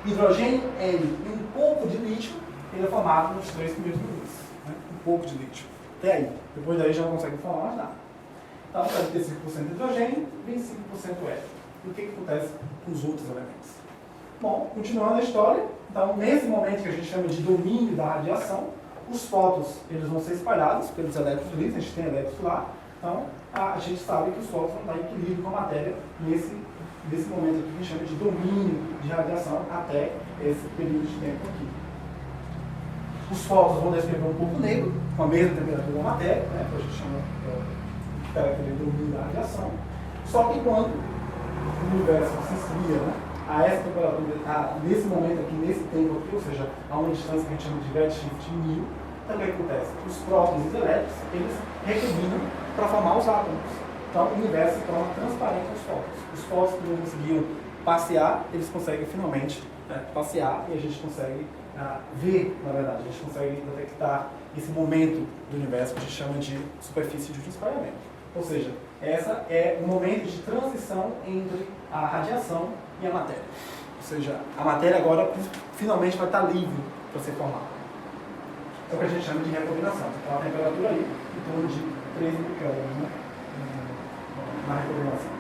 Hidrogênio, hélio e um pouco de lítio, ele é formado nos 3 primeiros minutos. Né? Um pouco de lítio. Até aí. Depois daí já não consegue formar mais nada. Então, 45% de hidrogênio e 25% hélio. E o que acontece com os outros elementos? Bom, continuando a história, então nesse momento que a gente chama de domínio da radiação, os fótons eles vão ser espalhados pelos elétrons livres, a gente tem elétrons lá, então a gente sabe que os fótons vão estar em equilíbrio com a matéria nesse momento aqui que a gente chama de domínio de radiação até esse período de tempo aqui. Os fótons vão descer para um corpo negro, com a mesma temperatura da matéria, né, que a gente chama de domínio da radiação, só que quando o universo se esfria, né, a essa temperatura, nesse momento aqui, nesse tempo aqui, ou seja, a uma distância que a gente chama de redshift 1000, então o que acontece? Os prótons e os elétrons, eles recombinam para formar os átomos. Então o universo se torna transparente aos fótons. Os fótons que não conseguiam passear, eles conseguem finalmente passear e a gente consegue ver, na verdade, a gente consegue detectar esse momento do universo que a gente chama de superfície de espalhamento. Ou seja, essa é o momento de transição entre a radiação e a matéria. Ou seja, a matéria agora finalmente vai estar livre para ser formada. É o que a gente chama de recombinação. Então a temperatura aí em torno de 13 micrômetros, né, na recombinação.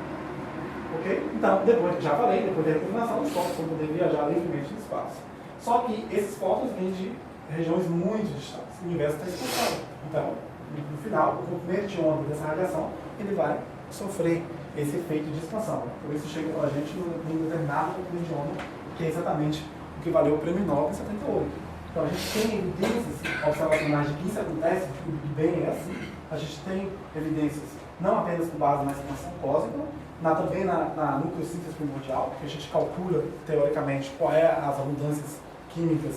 Ok? Então, já falei, depois da recombinação, os fótons vão poder viajar livremente no espaço. Só que esses fótons vêm de regiões muito distantes. O universo está expansando. Então, no final, o comprimento de onda dessa radiação, ele vai sofrer esse efeito de expansão. Por isso chega para a gente num determinado comprimento de onda, que é exatamente o que valeu o prêmio Nobel em 78. Então a gente tem evidências observacionais de que isso acontece, de que o Big Bang é assim. A gente tem evidências não apenas com base na expansão cósmica, também na nucleossíntese primordial, que a gente calcula, teoricamente, qual é as abundâncias químicas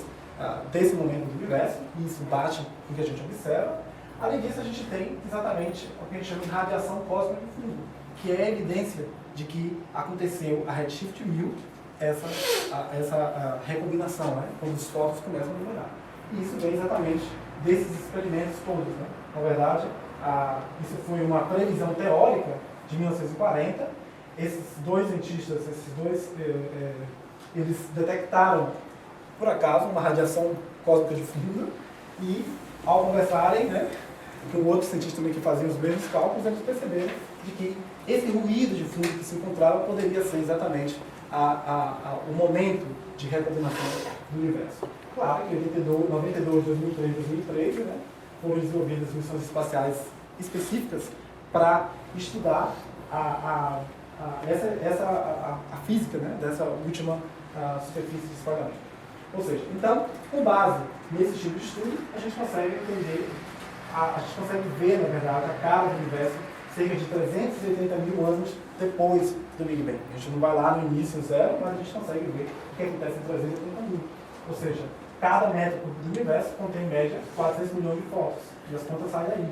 desse momento do universo, e isso bate com o que a gente observa. Além disso, a gente tem exatamente o que a gente chama de radiação cósmica de fundo, que é a evidência de que aconteceu a redshift 1000, essa recombinação, né, quando os fótons começam a melhorar. E isso vem exatamente desses experimentos todos. Né? Na verdade, isso foi uma previsão teórica de 1940. Esses dois cientistas, eles detectaram, por acaso, uma radiação cósmica de fundo e, ao conversarem, né, com outros cientistas também que faziam os mesmos cálculos, eles perceberam de que esse ruído de fundo que se encontrava poderia ser exatamente o momento de recombinação do universo. Claro que em 92, 2003 e 2013, né, foram desenvolvidas missões espaciais específicas para estudar a física, né, dessa última superfície de espalhamento. Ou seja, então, com base nesse tipo de estudo, a gente consegue entender, a gente consegue ver, na verdade, a cara do universo cerca de 380 mil anos depois do Big Bang. A gente não vai lá no início zero, mas a gente consegue ver o que acontece em 380 mil. Ou seja, cada metro do universo contém, em média, 400 milhões de fótons. E as contas saem daí.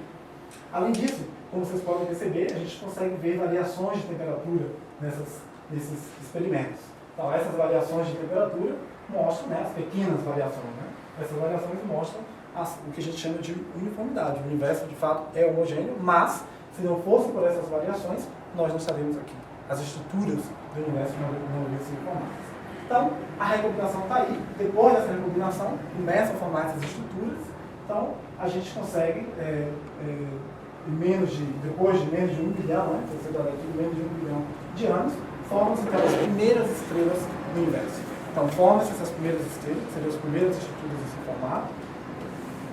Além disso, como vocês podem perceber, a gente consegue ver variações de temperatura nesses experimentos. Então, essas variações de temperatura mostram, né, as pequenas variações. Né? Essas variações mostram o que a gente chama de uniformidade. O universo, de fato, é homogêneo, mas, se não fosse por essas variações, nós não estaríamos aqui. As estruturas do universo não iriam ser formadas. Então, a recombinação está aí. Depois dessa recombinação, começam a formar essas estruturas. Então, a gente consegue, depois de menos de 1 bilhão, né, menos de 1 bilhão de anos, formam-se então as primeiras estrelas do universo. Então, formam-se essas primeiras estrelas, seriam as primeiras estruturas a se formar.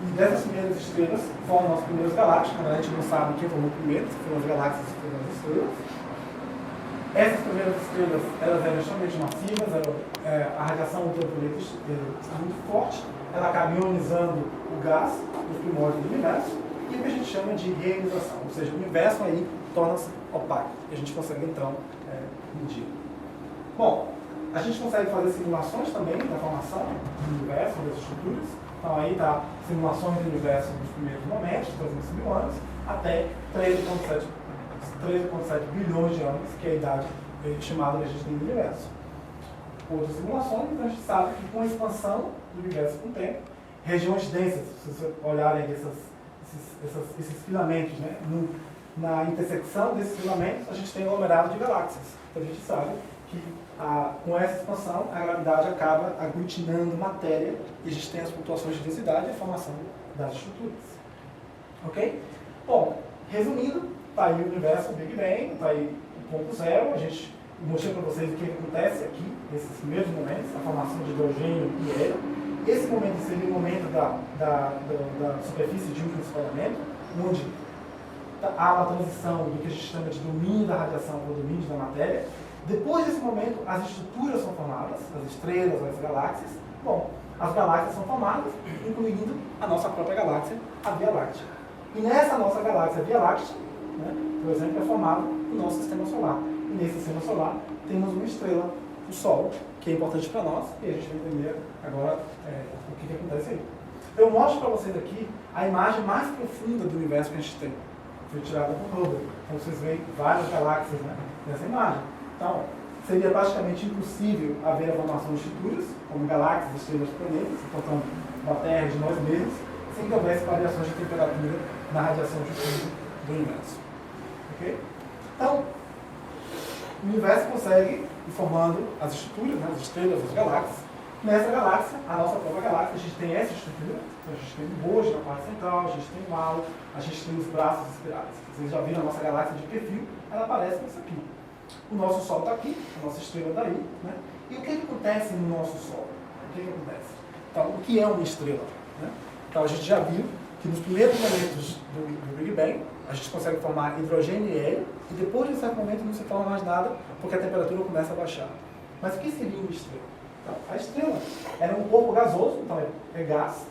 E dessas primeiras estrelas formam as primeiras galáxias. Na verdade, a gente não sabe quem formou primeiro, se foram as galáxias ou se foram as estrelas. Essas primeiras estrelas, elas eram extremamente massivas, a radiação ultravioleta é muito forte, ela acaba ionizando o gás dos primórdios do universo, e o que a gente chama de reionização, ou seja, o universo aí torna-se opaco, e a gente consegue então medir. Bom, a gente consegue fazer simulações também da formação do universo, das estruturas. Então aí está simulações do universo nos primeiros momentos, 300 mil anos, até 13,7 bilhões de anos, que é a idade estimada que a gente tem do universo. Outras simulações, então a gente sabe que com a expansão do universo com o tempo, regiões densas, se vocês olharem esses filamentos, né, na intersecção desses filamentos, a gente tem um aglomerado de galáxias. Então a gente sabe que com essa expansão, a gravidade acaba aglutinando matéria e a gente tem as flutuações de densidade e a formação das estruturas. Ok? Bom, resumindo, está aí o universo, o Big Bang, está aí o ponto zero. A gente mostrou para vocês o que acontece aqui, nesses primeiros momentos, a formação de hidrogênio e hélio. Esse momento seria o momento da superfície de último espalhamento, onde há uma transição do que a gente chama de domínio da radiação para o domínio da matéria. Depois desse momento, as estruturas são formadas, as estrelas, as galáxias. Bom, as galáxias são formadas, incluindo a nossa própria galáxia, a Via Láctea. E nessa nossa galáxia Via Láctea, né, por exemplo, é formado o nosso sistema solar. E nesse sistema solar temos uma estrela, o Sol, que é importante para nós, e a gente vai entender agora o que acontece aí. Eu mostro para vocês aqui a imagem mais profunda do universo que a gente tem. Foi tirada por Hubble. Então vocês veem várias galáxias, né, nessa imagem. Então, seria praticamente impossível haver a formação de estruturas, como galáxias, estrelas, planetas, portanto, da Terra, de nós mesmos, sem que houvesse variações de temperatura na radiação de fundo do universo. Ok? Então, o universo consegue ir formando as estruturas, né, as estrelas, as galáxias. Nessa galáxia, a nossa própria galáxia, a gente tem essa estrutura. Então, a gente tem o bojo na parte central, a gente tem o halo, a gente tem os braços espirais. Vocês já viram a nossa galáxia de perfil, ela aparece nisso aqui. O nosso Sol está aqui, a nossa estrela está aí. Né? E o que acontece no nosso Sol? O que acontece? Então, o que é uma estrela? Né? Então, a gente já viu que nos primeiros momentos do Big Bang, a gente consegue formar hidrogênio e hélio, e depois de um certo momento não se forma mais nada, porque a temperatura começa a baixar. Mas o que seria uma estrela? Então, a estrela era um corpo gasoso, então é gás,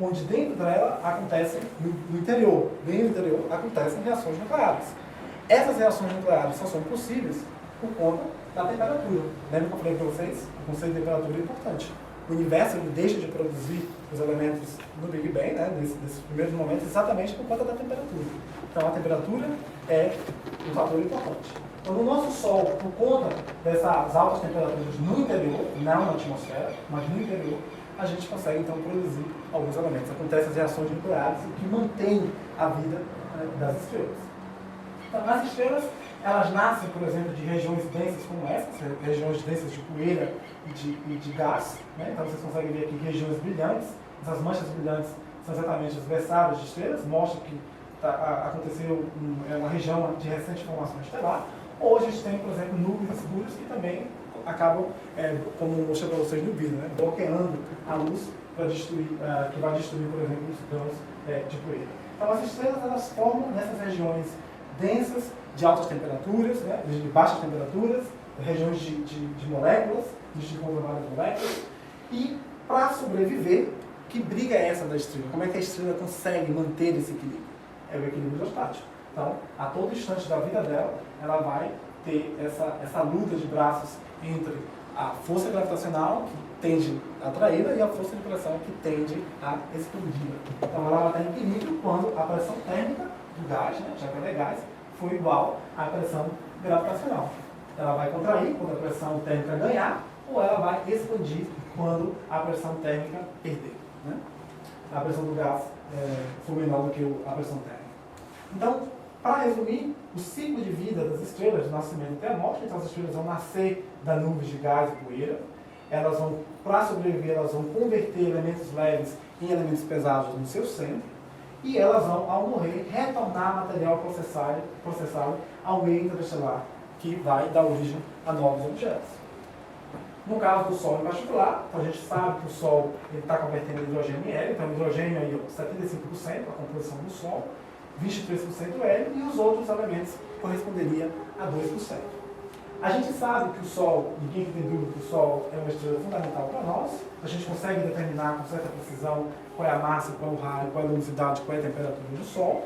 onde dentro dela acontecem, no interior, bem no interior, acontecem reações nucleares. Essas reações nucleares só são possíveis por conta da temperatura. Lembra que eu falei para vocês? O conceito de temperatura é importante. O universo ele deixa de produzir os elementos no Big Bang, né, nesses primeiros momentos, exatamente por conta da temperatura. Então a temperatura é um fator importante. Então no nosso Sol, por conta dessas altas temperaturas no interior, não na atmosfera, mas no interior, a gente consegue então produzir alguns elementos. Acontecem as reações nucleares, o que mantém a vida, né, das estrelas. Então, as estrelas, elas nascem, por exemplo, de regiões densas como essas, regiões densas de poeira e de gás, né? Então vocês conseguem ver aqui regiões brilhantes. Essas manchas brilhantes são exatamente os berçários de estrelas, mostram que aconteceu uma região de recente formação estelar. Ou a gente tem, por exemplo, nuvens escuras que também acabam, como eu mostrei para vocês no vídeo, né? Bloqueando a luz para destruir, que vai destruir, por exemplo, os grãos de poeira. Então as estrelas, elas formam nessas regiões densas, de altas temperaturas, né? De baixas temperaturas, regiões de moléculas, de várias moléculas. E para sobreviver, que briga é essa da estrela? Como é que a estrela consegue manter esse equilíbrio? É o equilíbrio hidrostático. Então, a todo instante da vida dela, ela vai ter essa luta de braços entre a força gravitacional, que tende a atraí-la, e a força de pressão, que tende a explodi-la. Então, ela vai estar em equilíbrio quando a pressão térmica do gás, né, já que ela é gás, for igual à pressão gravitacional. Ela vai contrair quando a pressão térmica ganhar, ou ela vai expandir quando a pressão térmica perder, né? A pressão do gás for menor do que a pressão térmica. Então, para resumir, o ciclo de vida das estrelas, do nascimento até a morte, então as estrelas vão nascer da nuvem de gás e poeira, elas vão, para sobreviver, elas vão converter elementos leves em elementos pesados no seu centro, e elas vão, ao morrer, retornar material processado ao meio interestelar, que vai dar origem a novos objetos. No caso do Sol em particular, a gente sabe que o Sol está convertendo hidrogênio em hélio, então o hidrogênio aí, 75%, a composição do Sol, 23% hélio, e os outros elementos corresponderiam a 2%. A gente sabe que o Sol, ninguém tem dúvida que o Sol é uma estrela fundamental para nós, a gente consegue determinar com certa precisão qual é a massa, qual é o raio, qual é a luminosidade, qual é a temperatura do Sol.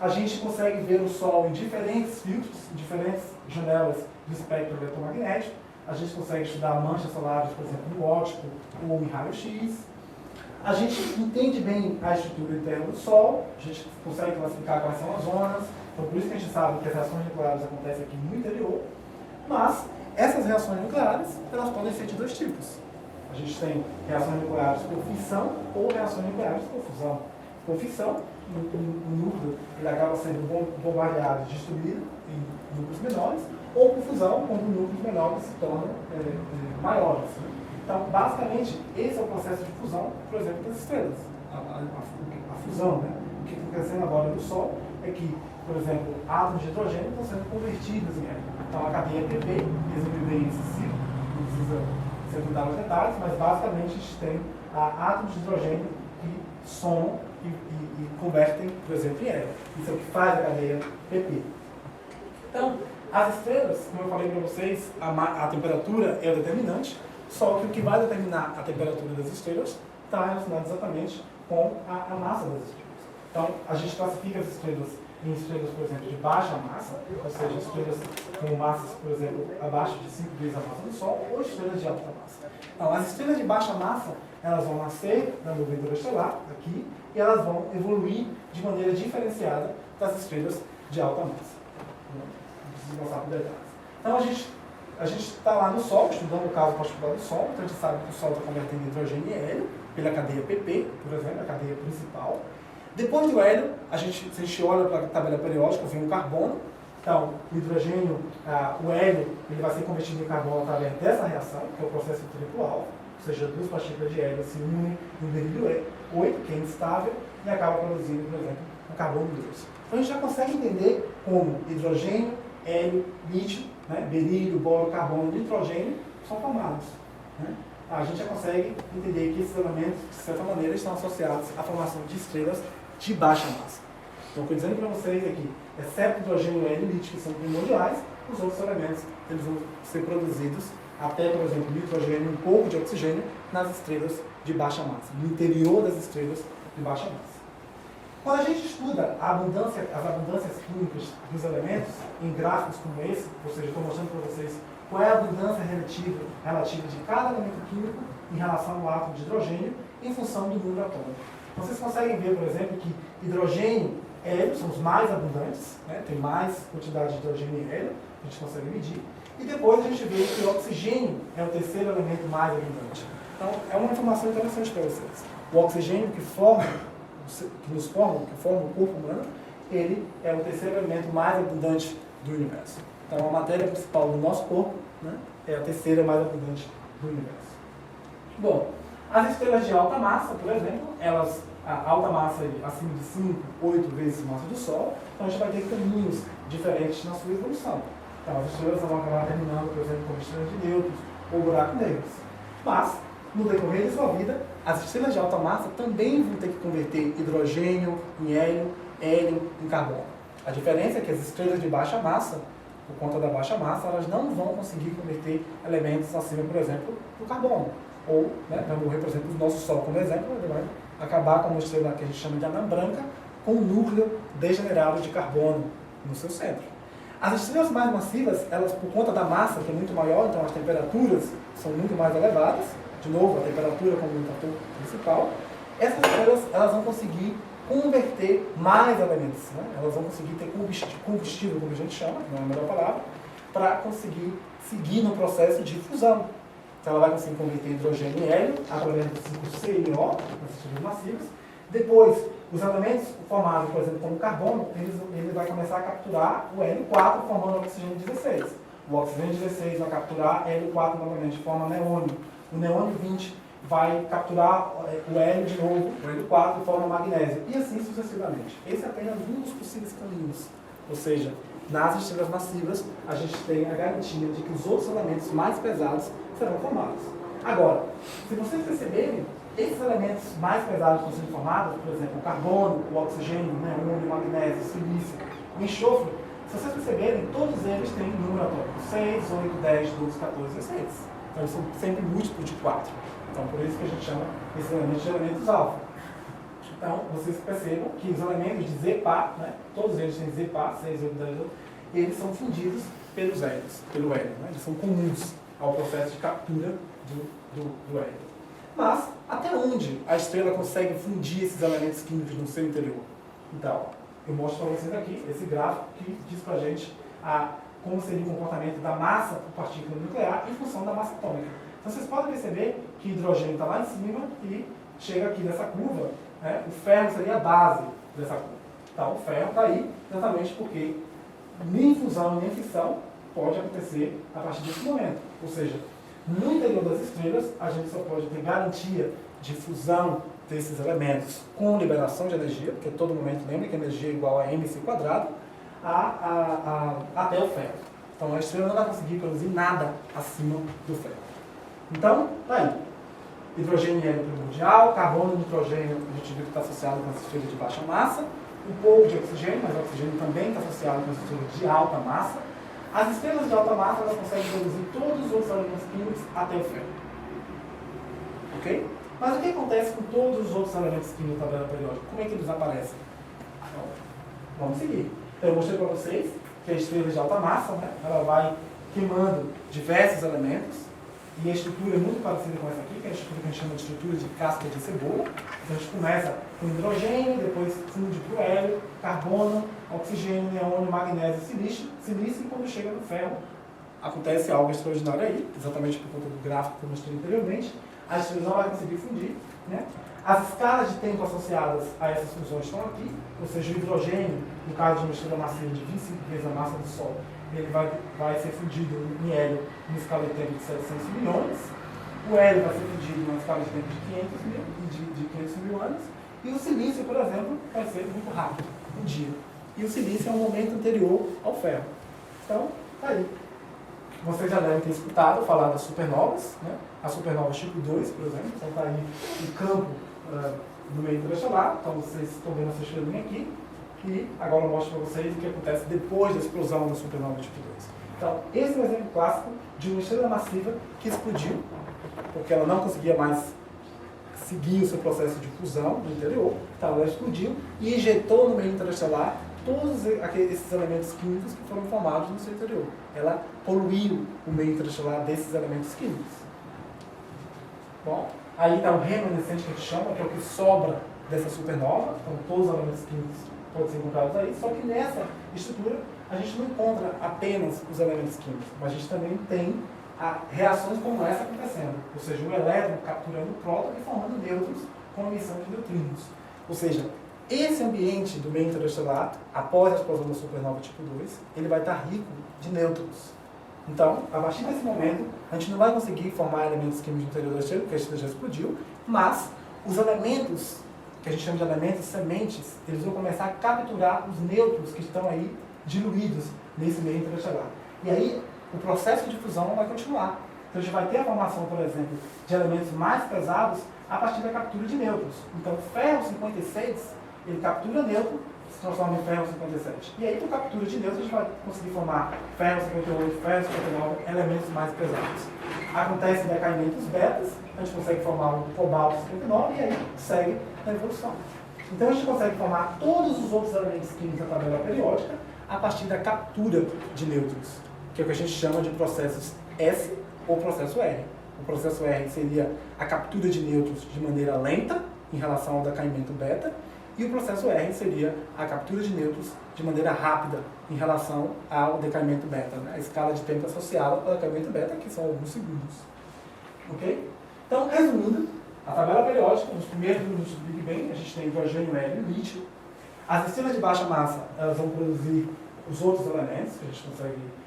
A gente consegue ver o Sol em diferentes filtros, em diferentes janelas do espectro eletromagnético. A gente consegue estudar manchas solares, por exemplo, no óptico ou em raio-x. A gente entende bem a estrutura interna do Sol, a gente consegue classificar quais são as zonas, então por isso que a gente sabe que as reações nucleares acontecem aqui no interior. Mas essas reações nucleares, elas podem ser de dois tipos. A gente tem reações nucleares por fissão ou reações nucleares por fusão. Por fissão, o núcleo ele acaba sendo bombardeado e destruído em núcleos menores, ou por fusão, quando núcleos menores se tornam maiores. Então, basicamente, esse é o processo de fusão, por exemplo, das estrelas. A fusão, né? O que está acontecendo agora no Sol é que, por exemplo, átomos de hidrogênio estão sendo convertidos em hélio. Então, a cadeia PP, resume bem esse ciclo, não precisa se atentar aos detalhes, mas basicamente a gente tem átomos de hidrogênio que somam e convertem, por exemplo, em hélio. Isso é o que faz a cadeia PP. Então, as estrelas, como eu falei para vocês, a temperatura é o determinante, só que o que vai determinar a temperatura das estrelas está relacionado exatamente com a massa das estrelas. Então, a gente classifica as estrelas em estrelas, por exemplo, de baixa massa, ou seja, estrelas com massas, por exemplo, abaixo de 5 vezes a massa do Sol, ou estrelas de alta massa. Então, as estrelas de baixa massa, elas vão nascer da nuvem interestelar, aqui, e elas vão evoluir de maneira diferenciada das estrelas de alta massa. Não preciso passar por detalhes. Então, a gente está lá no Sol, estudando o caso particular do Sol, então a gente sabe que o Sol está convertendo hidrogênio em hélio, pela cadeia PP, por exemplo, a cadeia principal. Depois do hélio, se a gente olha para a tabela periódica, vem o carbono. Então, o hidrogênio, o hélio, ele vai ser convertido em carbono através dessa reação, que é o processo triplo-alfa, ou seja, duas partículas de hélio se unem no berílio 8, que é instável, e acaba produzindo, por exemplo, o carbono 2. Então, a gente já consegue entender como hidrogênio, hélio, lítio, né, berílio, boro, carbono e nitrogênio são formados. Né? A gente já consegue entender que esses elementos, de certa maneira, estão associados à formação de estrelas de baixa massa. Então, o que eu estou dizendo para vocês é que, exceto hidrogênio, hélio e lítio, que são primordiais, os outros elementos eles vão ser produzidos até, por exemplo, nitrogênio e um pouco de oxigênio nas estrelas de baixa massa, no interior das estrelas de baixa massa. Quando a gente estuda as abundâncias químicas dos elementos em gráficos como esse, ou seja, estou mostrando para vocês qual é a abundância relativa de cada elemento químico em relação ao átomo de hidrogênio em função do número atômico. Vocês conseguem ver, por exemplo, que hidrogênio e hélio são os mais abundantes, né? Tem mais quantidade de hidrogênio e hélio, a gente consegue medir. E depois a gente vê que o oxigênio é o terceiro elemento mais abundante. Então, é uma informação interessante para vocês. O oxigênio que nos forma, que forma o corpo humano, ele é o terceiro elemento mais abundante do universo. Então, a matéria principal do nosso corpo, né, é a terceira mais abundante do universo. Bom, as estrelas de alta massa, por exemplo, elas, a alta massa acima de 5, 8 vezes a massa do Sol, então a gente vai ter caminhos diferentes na sua evolução. Então, as estrelas vão acabar terminando, por exemplo, como estrelas de nêutrons ou buracos negros. Mas, no decorrer de sua vida, as estrelas de alta massa também vão ter que converter hidrogênio em hélio, hélio em carbono. A diferença é que as estrelas de baixa massa, por conta da baixa massa, elas não vão conseguir converter elementos acima, por exemplo, do carbono. Ou, né, vai morrer, por exemplo, o nosso Sol, como exemplo, ele vai acabar com uma estrela que a gente chama de anã branca, com um núcleo degenerado de carbono no seu centro. As estrelas mais massivas, elas, por conta da massa, que é muito maior, então as temperaturas são muito mais elevadas, de novo, a temperatura como um fator principal, essas estrelas elas vão conseguir converter mais elementos, né? Elas vão conseguir ter combustível, como a gente chama, não é a melhor palavra, para conseguir seguir no processo de fusão. Então ela vai conseguir converter hidrogênio em hélio através do ciclo CNO, nas estrelas massivas. Depois, os elementos formados, por exemplo, como carbono, ele vai começar a capturar o Hélio-4 formando o oxigênio 16. O oxigênio 16 vai capturar Hélio-4 novamente, forma neônio. O neônio 20 vai capturar o hélio de novo, o Hélio-4, e forma magnésio. E assim sucessivamente. Esse é apenas um dos possíveis caminhos. Ou seja, nas estrelas massivas, a gente tem a garantia de que os outros elementos mais pesados serão formados. Agora, se vocês perceberem, esses elementos mais pesados que estão sendo formados, por exemplo, o carbono, o oxigênio, o neônio, o magnésio, o silício, o enxofre, se vocês perceberem, todos eles têm número atômico: 6, 8, 10, 12, 14, 16. Então, eles são sempre múltiplos de 4. Então, por isso que a gente chama esses elementos de elementos alfa. Então, vocês percebam que os elementos de Z par, né, todos eles têm Z par, 6, 8, 10, 12, eles são fundidos pelos hélios, pelo hélio. Né? Eles são comuns ao processo de captura do hélio. Mas, até onde a estrela consegue fundir esses elementos químicos no seu interior? Então, eu mostro para vocês aqui esse gráfico que diz para a gente como seria o comportamento da massa por partícula nuclear em função da massa atômica. Então, vocês podem perceber que o hidrogênio está lá em cima e chega aqui nessa curva, né? O ferro seria a base dessa curva. Então, o ferro está aí exatamente porque nem fusão nem fissão pode acontecer a partir desse momento. Ou seja, no interior das estrelas, a gente só pode ter garantia de fusão desses elementos com liberação de energia, porque a todo momento lembra que a energia é igual a mc², até o ferro. Então a estrela não vai conseguir produzir nada acima do ferro. Então, tá aí. Hidrogênio e hélio primordial, carbono e nitrogênio, a gente viu que está associado com as estrelas de baixa massa, um pouco de oxigênio, mas o oxigênio também está associado com as estrelas de alta massa. As estrelas de alta massa elas conseguem produzir todos os outros elementos químicos até o ferro. Ok? Mas o que acontece com todos os outros elementos químicos da tabela periódica? Como é que eles aparecem? Então, vamos seguir. Eu mostrei para vocês que a estrela de alta massa, né, ela vai queimando diversos elementos, e a estrutura é muito parecida com essa aqui, que é a estrutura que a gente chama de estrutura de casca de cebola. Então a gente começa com hidrogênio, depois funde para o hélio, carbono, oxigênio, neônio, magnésio, silício, e quando chega no ferro, acontece algo extraordinário aí, exatamente por conta do gráfico que eu mostrei anteriormente. A estrela não vai conseguir fundir, né? As escalas de tempo associadas a essas fusões estão aqui, ou seja, o hidrogênio, no caso de uma estrela massiva de 25 vezes a massa do Sol, ele vai ser fundido em hélio numa escala de tempo de 700 milhões, o hélio vai ser fundido numa escala de tempo de 500 mil anos, e o silício, por exemplo, vai ser muito rápido, um dia. E o silício é um momento anterior ao ferro. Então, tá aí. Vocês já devem ter escutado falar das supernovas, né? As supernovas tipo 2, por exemplo, então está aí o campo do meio interestelar, então vocês estão vendo essa estrelinha aqui, e agora eu mostro para vocês o que acontece depois da explosão da supernova tipo 2. Então, esse é um exemplo clássico de uma estrela massiva que explodiu, porque ela não conseguia mais seguir o seu processo de fusão no interior, então ela explodiu e injetou no meio interestelar todos esses elementos químicos que foram formados no seu interior. Ela poluiu o meio interestelar desses elementos químicos. Bom, aí está o remanescente que a gente chama, que é o que sobra dessa supernova, então todos os elementos químicos podem ser encontrados aí, só que nessa estrutura a gente não encontra apenas os elementos químicos, mas a gente também tem reações como essa acontecendo, ou seja, o elétron capturando o próton e formando nêutrons com emissão de neutrinos. Ou seja, esse ambiente do meio interestelar, após a explosão da supernova tipo 2, ele vai estar rico de nêutrons. Então, a partir desse momento, a gente não vai conseguir formar elementos químicos no interior da estrela, porque a estrela já explodiu, mas os elementos, que a gente chama de elementos sementes, eles vão começar a capturar os nêutrons que estão aí diluídos nesse meio interestelar. E aí, o processo de fusão vai continuar. Então, a gente vai ter a formação, por exemplo, de elementos mais pesados a partir da captura de nêutrons. Então, o ferro 56, ele captura nêutron, se transforma em ferro 57. E aí, por captura de nêutrons, a gente vai conseguir formar ferro 58, ferro 59, elementos mais pesados. Acontecem decaimentos betas, a gente consegue formar um cobalto 59 e aí segue a evolução. Então, a gente consegue formar todos os outros elementos químicos da tabela periódica a partir da captura de nêutrons, que é o que a gente chama de processos S ou processo R. O processo R seria a captura de nêutrons de maneira lenta em relação ao decaimento beta, e o processo R seria a captura de nêutrons de maneira rápida em relação ao decaimento beta, né? A escala de tempo associada ao decaimento beta, que são alguns segundos. Ok? Então, resumindo, a tabela periódica, nos primeiros minutos do Big Bang, a gente tem hidrogênio, hélio e lítio. As estrelas de baixa massa, elas vão produzir os outros elementos que a gente consegue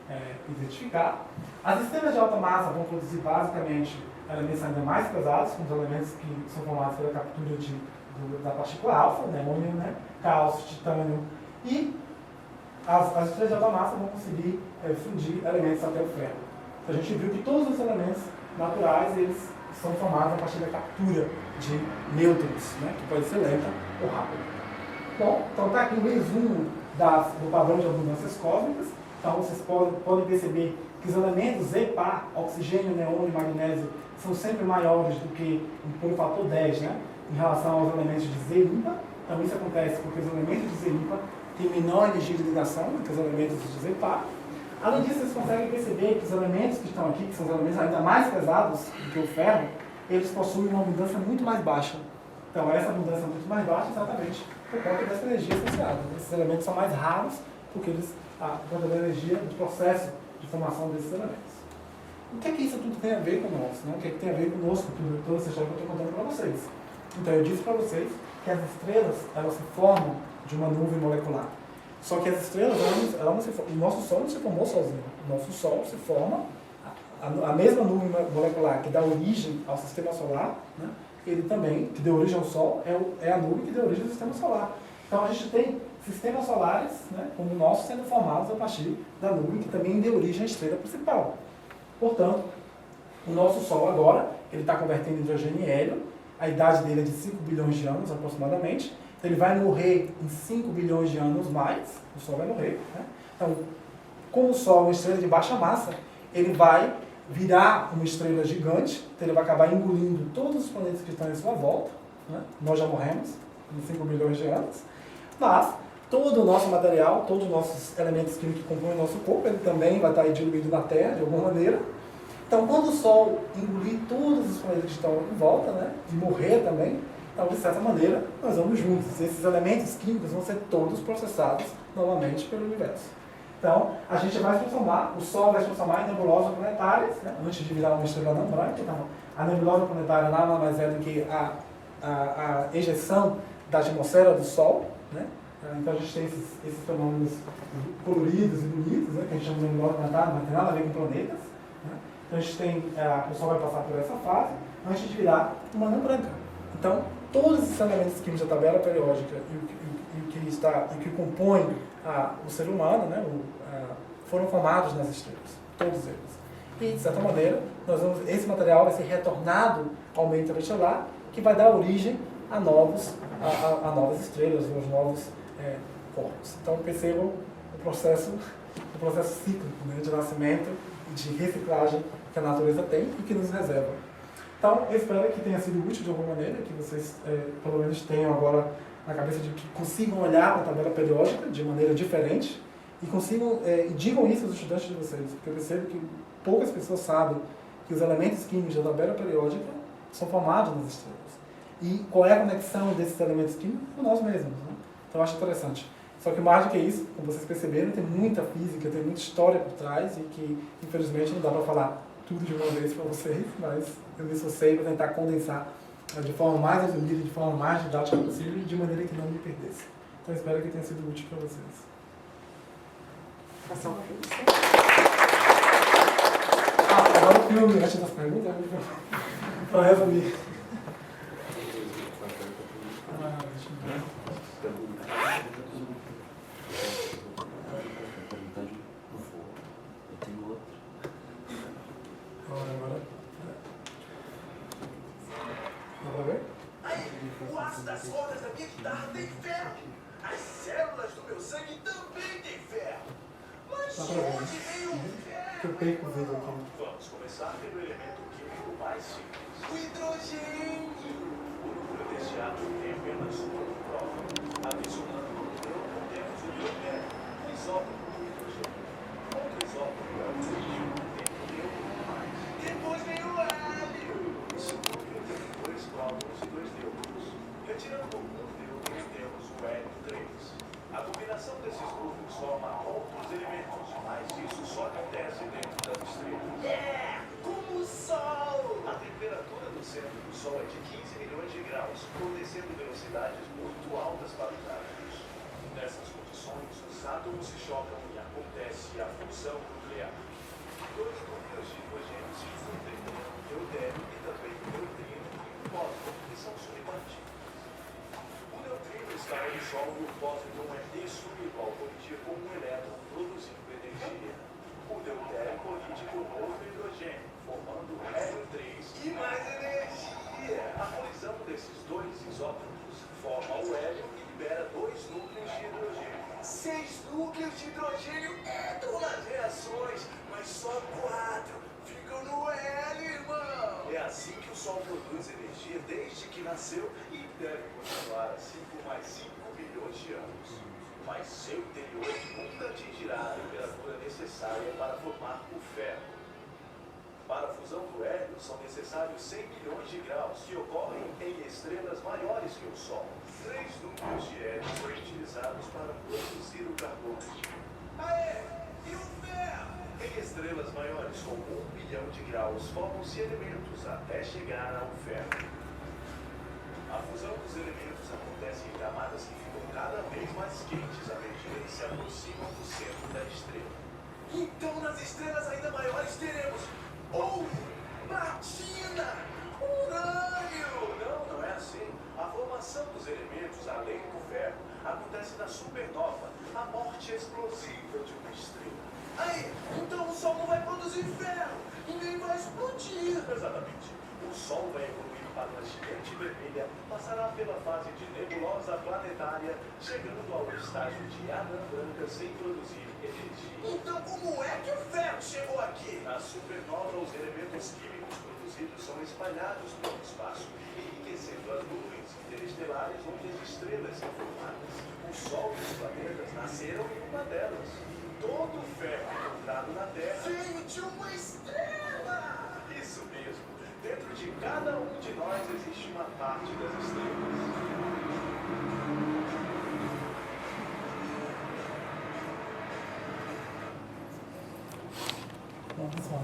identificar. As estrelas de alta massa vão produzir basicamente elementos ainda mais pesados, como os elementos que são formados pela captura da partícula alfa, neônio, né? Cálcio, titânio. E as estrelas de alta massa vão conseguir fundir elementos até o ferro. Então, a gente viu que todos os elementos naturais eles são formados a partir da captura de nêutrons, né? Que pode ser lenta ou rápida. Bom, então está aqui um resumo do padrão de abundâncias cósmicas. Então, vocês podem perceber que os elementos Z par, oxigênio, neônio e magnésio, são sempre maiores do que por um fator 10, né? Em relação aos elementos de Z ímpar. Então, isso acontece porque os elementos de Z ímpar têm menor energia de ligação do que os elementos de Z par. Além disso, vocês conseguem perceber que os elementos que estão aqui, que são os elementos ainda mais pesados do que o ferro, eles possuem uma abundância muito mais baixa. Então, essa abundância muito mais baixa exatamente por conta dessa energia associada. Esses elementos são mais raros porque eles, por conta da energia do processo de formação desses elementos. O que é que isso tudo tem a ver conosco? Né? O que é que tem a ver conosco, toda essa história que eu estou contando para vocês? Então, eu disse para vocês que as estrelas, elas se formam de uma nuvem molecular. Só que as estrelas, o nosso Sol não se formou sozinho. O nosso Sol se forma, a mesma nuvem molecular que dá origem ao sistema solar, né? Ele também, que deu origem ao Sol, é a nuvem que deu origem ao sistema solar. Então, a gente tem sistemas solares, né, como o nosso, sendo formados a partir da nuvem que também deu origem à estrela principal. Portanto, o nosso Sol agora, ele está convertendo hidrogênio em hélio. A idade dele é de 5 bilhões de anos, aproximadamente. Então, ele vai morrer em 5 bilhões de anos mais. O Sol vai morrer. Né? Então, como o Sol é uma estrela de baixa massa, ele vai virar uma estrela gigante. Então, ele vai acabar engolindo todos os planetas que estão em sua volta. Né? Nós já morremos em 5 bilhões de anos. Mas todo o nosso material, todos os nossos elementos químicos que compõem o nosso corpo, ele também vai estar diluído na Terra, de alguma maneira. Então, quando o Sol engolir todos os planetas que estão em volta, né, e morrer também, então, de certa maneira, nós vamos juntos. Esses elementos químicos vão ser todos processados novamente pelo universo. Então, a gente vai se transformar, o Sol vai se transformar em nebulosas planetárias, né, antes de virar uma estrela anã branca. Então, a nebulosa planetária nada mais é do que a ejeção da atmosfera do Sol. Né? Então, a gente tem esses fenômenos coloridos e bonitos, né, que a gente chama de nebulosa planetária, não tem nada a ver com planetas. Né? Então, a gente tem, o Sol vai passar por essa fase antes de virar uma anã branca. Então, todos esses elementos químicos da tabela periódica e o que compõe o ser humano, né, foram formados nas estrelas, todos eles. E, de certa maneira, esse material vai ser retornado ao meio interestelar, que vai dar origem a novas estrelas, aos novos corpos. Então, percebam o processo cíclico, né, de nascimento e de reciclagem que a natureza tem e que nos reserva. Então, eu espero que tenha sido útil de alguma maneira, que vocês, pelo menos, tenham agora na cabeça de que consigam olhar para a tabela periódica de maneira diferente e consigam, e digam isso aos estudantes de vocês, porque eu percebo que poucas pessoas sabem que os elementos químicos da tabela periódica são formados nas estrelas. E qual é a conexão desses elementos químicos com nós mesmos. Né? Então, eu acho interessante. Só que mais do que isso, como vocês perceberam, tem muita física, tem muita história por trás e que, infelizmente, não dá para falar tudo de uma vez para vocês, mas eu me esforcei para tentar condensar de forma mais resumida, de forma mais didática possível e de maneira que não me perdesse. Então espero que tenha sido útil para vocês. Ação fixa. Agora o filme, antes das perguntas, para resumir. Eu tenho outro. Agora ver? O aço das cordas da minha guitarra tem ferro. As células do meu sangue também têm ferro. Mas Tá de pra ver. onde veio o Que eu ferro? perco o vídeo aqui. Vamos começar pelo elemento químico mais simples. O hidrogênio. O núcleo deste átomo tem apenas um próton. Adicionando o núcleo, temos o deutério, o isótopo do hidrogênio. Outro isótopo é o trígio, tem um neutro a mais. Depois vem o hélio. Esse núcleo tem 2 prótons e 2 nêutrons. Retirando um nêutron, temos o hélio 3. A combinação desses núcleos forma outros elementos, mas isso só acontece dentro das estrelas. Como o Sol! A temperatura do centro do Sol é de 15 milhões de graus, fornecendo velocidades muito altas para os átomos. Nessas condições, os átomos se chocam e acontece a fusão nuclear. 2 núcleos de hidrogênio se fundem, o deutério e também o neutrino e o pósitron, que são subpartículas. O neutrino está no Sol e o pósitron é destruído ao colidir com um elétron, produzindo energia. O deutério colide com outro hidrogênio, formando o hélio 3 e mais energia. A colisão desses 2 isótopos forma o hélio e libera 2 núcleos de hidrogênio. 6 núcleos de hidrogênio entram nas reações, mas só 4 ficam no hélio, irmão. É assim que o Sol produz energia desde que nasceu e deve continuar assim por mais 5 bilhões de anos. Mas seu interior nunca atingirá a temperatura necessária para formar o ferro. Para a fusão do hélio, são necessários 100 milhões de graus, que ocorrem em estrelas maiores que o Sol. 3 núcleos de hélio são utilizados para produzir o carbono. Aê! E o ferro? Em estrelas maiores com 1 bilhão de graus, formam-se elementos até chegar ao ferro. A fusão dos elementos acontece em camadas que ficam cada vez mais quentes à medida que se aproximam do centro da estrela. Então, nas estrelas ainda maiores teremos ouro, platina, urânio. Não, não é assim. A formação dos elementos, além do ferro, acontece na supernova, a morte explosiva de uma estrela. Aí, então o Sol não vai produzir ferro e nem vai explodir. Exatamente. O Sol vai evoluir para uma gigante vermelha, passará pela fase de nebulosa planetária, chegando ao estágio de anã branca sem produzir energia. Então como é que o ferro chegou aqui? Na supernova, os elementos químicos produzidos são espalhados pelo espaço, enriquecendo as nuvens interestelares onde as estrelas são formadas. O Sol e os planetas nasceram em uma delas. Todo o ferro encontrado na Terra veio de uma estrela! Isso mesmo. Dentro de cada um de nós existe uma parte das estrelas. Bom, pessoal,